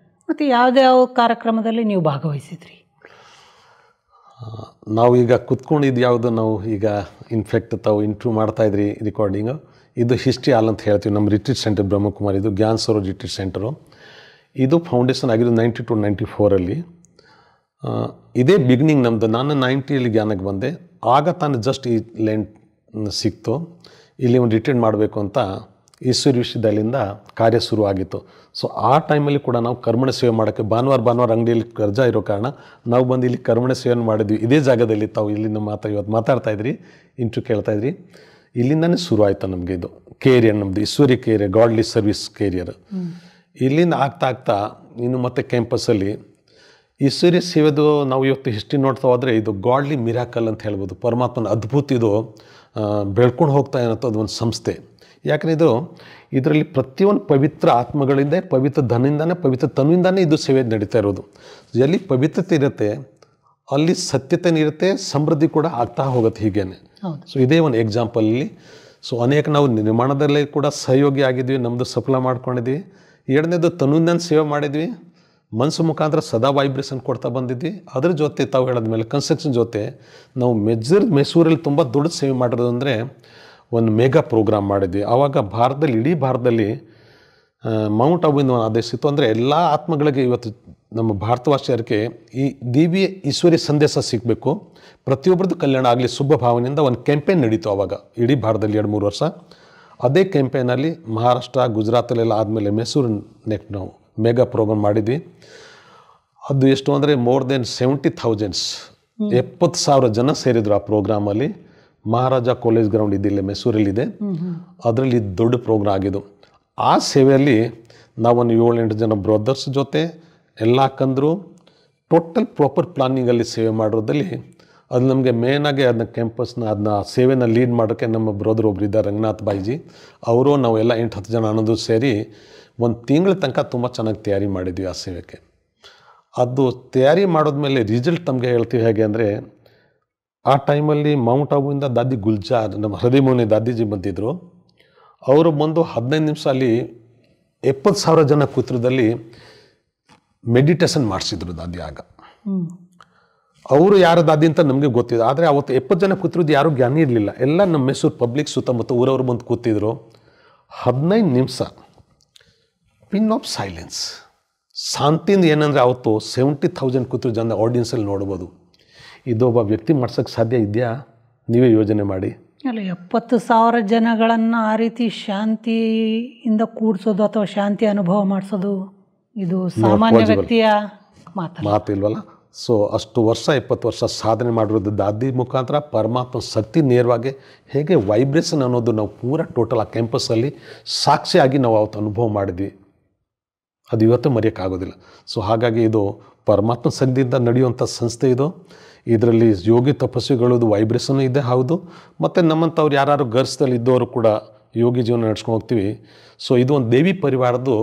ಮತ್ತು ಯಾವುದ್ಯಾವ ಕಾರ್ಯಕ್ರಮದಲ್ಲಿ ನೀವು ಭಾಗವಹಿಸಿದ್ರಿ? ನಾವು ಈಗ ಕುತ್ಕೊಂಡಿದ್ದು ಯಾವುದು, ನಾವು ಈಗ ಇನ್ಫ್ಯಾಕ್ಟ್ ತಾವು ಇಂಟರ್ವ್ಯೂ ಮಾಡ್ತಾಯಿದ್ರಿ ರೆಕಾರ್ಡಿಂಗು, ಇದು ಹಿಸ್ಟ್ರಿ ಹಾಲ್ ಅಂತ ಹೇಳ್ತೀವಿ. ನಮ್ಮ ರಿಟ್ರೀಟ್ ಸೆಂಟರ್ ಬ್ರಹ್ಮಕುಮಾರಿ, ಇದು ಜ್ಞಾನ ಸರೋವರ್ ರಿಟ್ರೀಟ್ ಸೆಂಟರು. ಇದು ಫೌಂಡೇಶನ್ ಆಗಿದ್ದು 92-94 ಇದೇ ಬಿಗಿನಿಂಗ್ ನಮ್ಮದು. ನಾನು 90 ಜ್ಞಾನಕ್ಕೆ ಬಂದೆ. ಆಗ ತಾನು ಜಸ್ಟ್ ಈ ಲ್ಯಾಂಡ್ ಸಿಕ್ತು. ಇಲ್ಲಿ ಒಂದು ರಿಟೈರ್ಡ್ ಮಾಡಬೇಕು ಅಂತ ಈಶ್ವರಿ ವಿಶ್ವವಿದ್ಯಾಲಯದಿಂದ ಕಾರ್ಯ ಶುರುವಾಗಿತ್ತು. ಸೊ ಆ ಟೈಮಲ್ಲಿ ಕೂಡ ನಾವು ಕರ್ಮಣ ಸೇವೆ ಮಾಡೋಕ್ಕೆ ಭಾನುವಾರ ಅಂಗಡಿಯಲ್ಲಿ ರಜಾ ಇರೋ ಕಾರಣ ನಾವು ಬಂದು ಇಲ್ಲಿ ಕರ್ಮಣ ಸೇವೆಯನ್ನು ಮಾಡಿದ್ವಿ. ಇದೇ ಜಾಗದಲ್ಲಿ ತಾವು ಇಲ್ಲಿಂದ ಇವತ್ತು ಮಾತಾಡ್ತಾಯಿದ್ರಿ, ಇಂಟ್ರ್ಯೂ ಕೇಳ್ತಾಯಿದ್ರಿ. ಇಲ್ಲಿಂದನೇ ಶುರು ಆಯಿತು ನಮಗೆ ಇದು ಕೇರಿಯರ್, ನಮ್ಮದು Eshwari career, godly service career. ಇಲ್ಲಿಂದ ಆಗ್ತಾ ಇನ್ನು ಮತ್ತೆ ಕ್ಯಾಂಪಸ್ಸಲ್ಲಿ ಈಶ್ವರ್ಯ ಸೇವೆದು ನಾವು ಇವತ್ತು ಹಿಸ್ಟ್ರಿ ನೋಡ್ತಾ ಹೋದರೆ ಇದು ಗಾಡ್ಲಿ ಮಿರಾಕಲ್ ಅಂತ ಹೇಳ್ಬೋದು. ಪರಮಾತ್ಮನ ಅದ್ಭುತ ಇದು ಬೆಳ್ಕೊಂಡು ಹೋಗ್ತಾ ಏನಂತ ಅದೊಂದು ಸಂಸ್ಥೆ. ಯಾಕಂದರೆ ಇದರಲ್ಲಿ ಪ್ರತಿಯೊಂದು ಪವಿತ್ರ ಆತ್ಮಗಳಿಂದ, ಪವಿತ್ರ ಧನದಿಂದಾನೇ, ಪವಿತ್ರ ತನುವಿಂದಾನೇ ಇದು ಸೇವೆ ನಡೀತಾ ಇರೋದು. ಎಲ್ಲಿ ಪವಿತ್ರತೆ ಇರುತ್ತೆ ಅಲ್ಲಿ ಸತ್ಯತೆ ಇರುತ್ತೆ, ಸಮೃದ್ಧಿ ಕೂಡ ಆಗ್ತಾ ಹೋಗುತ್ತೆ ಹೀಗೇನೆ. ಸೊ ಇದೇ ಒಂದು ಎಕ್ಸಾಂಪಲಲ್ಲಿ. ಸೊ ಅನೇಕ ನಾವು ನಿರ್ಮಾಣದಲ್ಲೇ ಕೂಡ ಸಹಯೋಗಿ ಆಗಿದ್ವಿ, ನಮ್ಮದು ಸಫಲ ಮಾಡ್ಕೊಂಡಿದ್ವಿ. ಎರಡನೇದು ತನುವಿಂದ ಸೇವೆ ಮಾಡಿದ್ವಿ, ಮನಸ್ಸು ಮುಖಾಂತರ ಸದಾ ವೈಬ್ರೇಷನ್ ಕೊಡ್ತಾ ಬಂದಿದ್ವಿ. ಅದ್ರ ಜೊತೆ ತಾವು ಹೇಳಿದ್ಮೇಲೆ ಕನ್ಸ್ಟ್ರಕ್ಷನ್ ಜೊತೆ ನಾವು ಮೈಸೂರಲ್ಲಿ ತುಂಬ ದೊಡ್ಡ ಸೇವೆ ಮಾಡಿರೋದು ಅಂದರೆ ಒಂದು ಮೆಗಾ ಪ್ರೋಗ್ರಾಮ್ ಮಾಡಿದ್ವಿ. ಆವಾಗ ಭಾರತದಲ್ಲಿ, ಇಡೀ ಭಾರತದಲ್ಲಿ ಮೌಂಟ್ ಅಬುವಿಂದ ಆದೇಶಿತ್ತು. ಅಂದರೆ ಎಲ್ಲ ಆತ್ಮಗಳಿಗೆ ಇವತ್ತು ನಮ್ಮ ಭಾರತವಾಸಿಯರಿಗೆ ಈ ದಿವ್ಯ ಈಶ್ವರಿ ಸಂದೇಶ ಸಿಗಬೇಕು, ಪ್ರತಿಯೊಬ್ಬರದ್ದು ಕಲ್ಯಾಣ ಆಗಲಿ ಶುಭ ಭಾವನೆಯಿಂದ ಒಂದು ಕ್ಯಾಂಪೇನ್ ನಡೀತು ಆವಾಗ ಇಡೀ ಭಾರತದಲ್ಲಿ 2-3 ವರ್ಷ. ಅದೇ ಕ್ಯಾಂಪೇನಲ್ಲಿ ಮಹಾರಾಷ್ಟ್ರ, ಗುಜರಾತಲ್ಲೆಲ್ಲ ಆದಮೇಲೆ ಮೈಸೂರು ನೆಕ್ಸ್ಟ್ ನಾವು ಮೆಗಾ ಪ್ರೋಗ್ರಾಮ್ ಮಾಡಿದ್ವಿ. ಅದು ಎಷ್ಟು ಅಂದರೆ ಮೋರ್ ದೆನ್ 70,000 70,000 ಜನ ಸೇರಿದ್ರು ಆ ಪ್ರೋಗ್ರಾಮಲ್ಲಿ. ಮಹಾರಾಜ ಕಾಲೇಜ್ ಗ್ರೌಂಡ್ ಇದಿಲ್ಲ ಮೈಸೂರಲ್ಲಿದೆ, ಅದರಲ್ಲಿ ದೊಡ್ಡ ಪ್ರೋಗ್ರಾಮ್ ಆಗಿದ್ದು. ಆ ಸೇವೆಯಲ್ಲಿ ನಾವೊಂದು 7-8 ಜನ ಬ್ರದರ್ಸ್ ಜೊತೆ ಎಲ್ಲ ಹಾಕಂದ್ರು ಟೋಟಲ್ ಪ್ರಾಪರ್ ಪ್ಲಾನಿಂಗಲ್ಲಿ ಸೇವೆ ಮಾಡೋದ್ರಲ್ಲಿ ಅದು ನಮಗೆ ಮೇನಾಗಿ ಅದನ್ನ ಕ್ಯಾಂಪಸ್ನ ಅದನ್ನ ಸೇವೆನ ಲೀಡ್ ಮಾಡೋಕ್ಕೆ ನಮ್ಮ ಬ್ರದರ್ ಒಬ್ರು ಇದ್ದಾರೆ, ರಂಗನಾಥ್ ಬಾಯಿಜಿ. ಅವರು ನಾವೆಲ್ಲ 8-10 ಜನ ಅನ್ನೋದು ಸೇರಿ ಒಂದು ತಿಂಗಳ ತನಕ ತುಂಬ ಚೆನ್ನಾಗಿ ತಯಾರಿ ಮಾಡಿದ್ವಿ ಆ ಸೇವೆಗೆ. ಅದು ತಯಾರಿ ಮಾಡೋದ್ಮೇಲೆ ರಿಸಲ್ಟ್ ತಮಗೆ ಹೇಳ್ತೀವಿ ಹೇಗೆ ಅಂದರೆ, ಆ ಟೈಮಲ್ಲಿ ಮೌಂಟ್ ಆಬುವಿಂದ ದಾದಿ ಗುಲ್ಜಾರ್, ನಮ್ಮ ಹೃದಯಮೋನಿ ದಾದಿಜಿ ಬಂದಿದ್ದರು. ಅವರು ಬಂದು 15 ನಿಮಿಷ ಅಲ್ಲಿ 70,000 ಜನ ಕೂತ್ರದಲ್ಲಿ ಮೆಡಿಟೇಷನ್ ಮಾಡಿಸಿದ್ರು ದಾದಿ. ಆಗ ಅವರು ಯಾರು ದಾದಿ ಅಂತ ನಮಗೆ ಗೊತ್ತಿದೆ, ಆದರೆ ಅವತ್ತು 70 ಜನ ಕೂತಿರೋದು ಯಾರೂ ಜ್ಞಾನಿ ಇರಲಿಲ್ಲ. ಎಲ್ಲ ನಮ್ಮ ಮೈಸೂರು ಪಬ್ಲಿಕ್ ಸುತ್ತಮುತ್ತ ಊರವರು ಬಂದು ಕೂತಿದ್ರು. 15 ನಿಮಿಷ ಪಿನ್ ಆಫ್ ಸೈಲೆನ್ಸ್, ಶಾಂತಿಯಿಂದ. ಏನಂದರೆ ಅವತ್ತು 70,000 ಕೂತಿರೋ ಜನ ಆಡಿಯನ್ಸಲ್ಲಿ ನೋಡ್ಬೋದು. ಇದೊಬ್ಬ ವ್ಯಕ್ತಿ ಮಾಡ್ಸೋಕ್ಕೆ ಸಾಧ್ಯ ಇದೆಯಾ? ನೀವೇ ಯೋಜನೆ ಮಾಡಿ. ಅಲ್ಲ, 70,000 ಜನಗಳನ್ನು ಆ ರೀತಿ ಶಾಂತಿಯಿಂದ ಕೂಡಿಸೋದು ಅಥವಾ ಶಾಂತಿ ಅನುಭವ ಮಾಡಿಸೋದು ಇದು ಸಾಮಾನ್ಯ ವ್ಯಕ್ತಿಯ ಮಾತಿಲ್ವಲ್ಲ. ಸೊ ಅಷ್ಟು ವರ್ಷ 70 ವರ್ಷ ಸಾಧನೆ ಮಾಡಿರೋದು ದಾದಿ ಮುಖಾಂತರ ಪರಮಾತ್ಮ ಶಕ್ತಿ ನೇರವಾಗಿ ಹೇಗೆ ವೈಬ್ರೇಷನ್ ಅನ್ನೋದು ನಾವು ಪೂರ ಟೋಟಲ್ ಆ ಕ್ಯಾಂಪಸ್ಸಲ್ಲಿ ಸಾಕ್ಷಿಯಾಗಿ ನಾವು ಅವತ್ತು ಅನುಭವ ಮಾಡಿದ್ವಿ. ಅದು ಇವತ್ತು ಮರೆಯೋಕ್ಕಾಗೋದಿಲ್ಲ. ಸೊ ಹಾಗಾಗಿ ಇದು ಪರಮಾತ್ಮ ಶಕ್ತಿಯಿಂದ ನಡೆಯುವಂಥ ಸಂಸ್ಥೆ ಇದು. ಇದರಲ್ಲಿ ಯೋಗಿ ತಪಸ್ವಿಗಳದು ವೈಬ್ರೇಷನ್ ಇದೆ, ಹೌದು. ಮತ್ತು ನಮ್ಮಂಥವ್ರು ಯಾರು ಗರ್ಸ್ದಲ್ಲಿ ಇದ್ದವರು ಕೂಡ ಯೋಗಿ ಜೀವನ ನಡ್ಸ್ಕೊಂಡು ಹೋಗ್ತೀವಿ. ಸೊ ಇದು ಒಂದು ದೇವಿ ಪರಿವಾರದ್ದು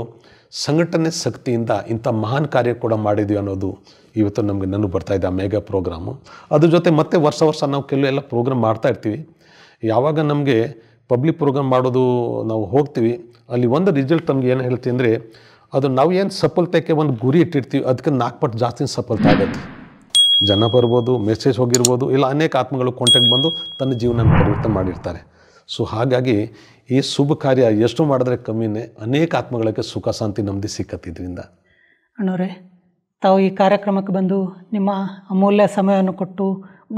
ಸಂಘಟನೆ ಶಕ್ತಿಯಿಂದ ಇಂಥ ಮಹಾನ್ ಕಾರ್ಯ ಕೂಡ ಮಾಡಿದ್ವಿ ಅನ್ನೋದು ಇವತ್ತು ನಮಗೆ ನನಗೆ ಬರ್ತಾಯಿದೆ ಆ ಮೆಗಾ ಪ್ರೋಗ್ರಾಮು. ಅದ್ರ ಜೊತೆ ಮತ್ತೆ ವರ್ಷ ನಾವು ಕೆಲವೆಲ್ಲ ಪ್ರೋಗ್ರಾಮ್ ಮಾಡ್ತಾಯಿರ್ತೀವಿ. ಯಾವಾಗ ನಮಗೆ ಪಬ್ಲಿಕ್ ಪ್ರೋಗ್ರಾಮ್ ಮಾಡೋದು ನಾವು ಹೋಗ್ತೀವಿ, ಅಲ್ಲಿ ಒಂದು ರಿಸಲ್ಟ್ ನಮ್ಗೆ ಏನು ಹೇಳ್ತೀವಿ ಅಂದರೆ, ಅದು ನಾವು ಏನು ಸಫಲತೆಗೆ ಒಂದು ಗುರಿ ಇಟ್ಟಿರ್ತೀವಿ ಅದಕ್ಕೆ 4 ಪಟ್ಟು ಜಾಸ್ತಿ ಸಫಲತೆ ಆಗುತ್ತೆ. ಜನ ಬರ್ಬೋದು, ಮೆಸೇಜ್ ಹೋಗಿರ್ಬೋದು, ಇಲ್ಲ ಅನೇಕ ಆತ್ಮಗಳು ಕಾಂಟ್ಯಾಕ್ಟ್ ಬಂದು ತನ್ನ ಜೀವನ ಪರಿವರ್ತನೆ ಮಾಡಿರ್ತಾರೆ. ಸೊ ಹಾಗಾಗಿ ಈ ಶುಭ ಕಾರ್ಯ ಎಷ್ಟು ಮಾಡಿದ್ರೆ ಕಮ್ಮಿನೇ, ಅನೇಕ ಆತ್ಮಗಳಿಗೆ ಸುಖ ಶಾಂತಿ ನೆಮ್ಮದಿ ಸಿಕ್ಕತ್ತಿದ್ರಿಂದ. ಅಣ್ಣವರೇ, ತಾವು ಈ ಕಾರ್ಯಕ್ರಮಕ್ಕೆ ಬಂದು ನಿಮ್ಮ ಅಮೂಲ್ಯ ಸಮಯವನ್ನು ಕೊಟ್ಟು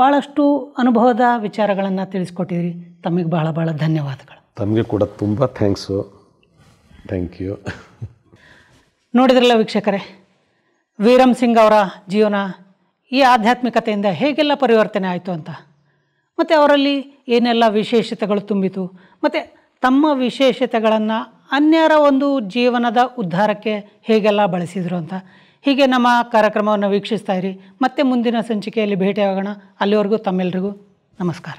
ಭಾಳಷ್ಟು ಅನುಭವದ ವಿಚಾರಗಳನ್ನು ತಿಳಿಸ್ಕೊಟ್ಟಿದ್ರಿ. ತಮಗೆ ಭಾಳ ಭಾಳ ಧನ್ಯವಾದಗಳು. ತಮಗೆ ಕೂಡ ತುಂಬ ಥ್ಯಾಂಕ್ಸು. Thank you. ನೋಡಿದ್ರಲ್ಲ ವೀಕ್ಷಕರೇ, ವೀರಂ ಸಿಂಗ್ ಅವರ ಜೀವನ ಈ ಆಧ್ಯಾತ್ಮಿಕತೆಯಿಂದ ಹೇಗೆಲ್ಲ ಪರಿವರ್ತನೆ ಆಯಿತು ಅಂತ, ಮತ್ತು ಅವರಲ್ಲಿ ಏನೆಲ್ಲ ವಿಶೇಷತೆಗಳು ತುಂಬಿತು, ಮತ್ತು ತಮ್ಮ ವಿಶೇಷತೆಗಳನ್ನು ಅನ್ಯರ ಒಂದು ಜೀವನದ ಉದ್ಧಾರಕ್ಕೆ ಹೇಗೆಲ್ಲ ಬಳಸಿದರು ಅಂತ. ಹೀಗೆ ನಮ್ಮ ಕಾರ್ಯಕ್ರಮವನ್ನು ವೀಕ್ಷಿಸ್ತಾ ಇರಿ. ಮತ್ತೆ ಮುಂದಿನ ಸಂಚಿಕೆಯಲ್ಲಿ ಭೇಟಿಯಾಗೋಣ. ಅಲ್ಲಿವರೆಗೂ ತಮ್ಮೆಲ್ಲರಿಗೂ ನಮಸ್ಕಾರ.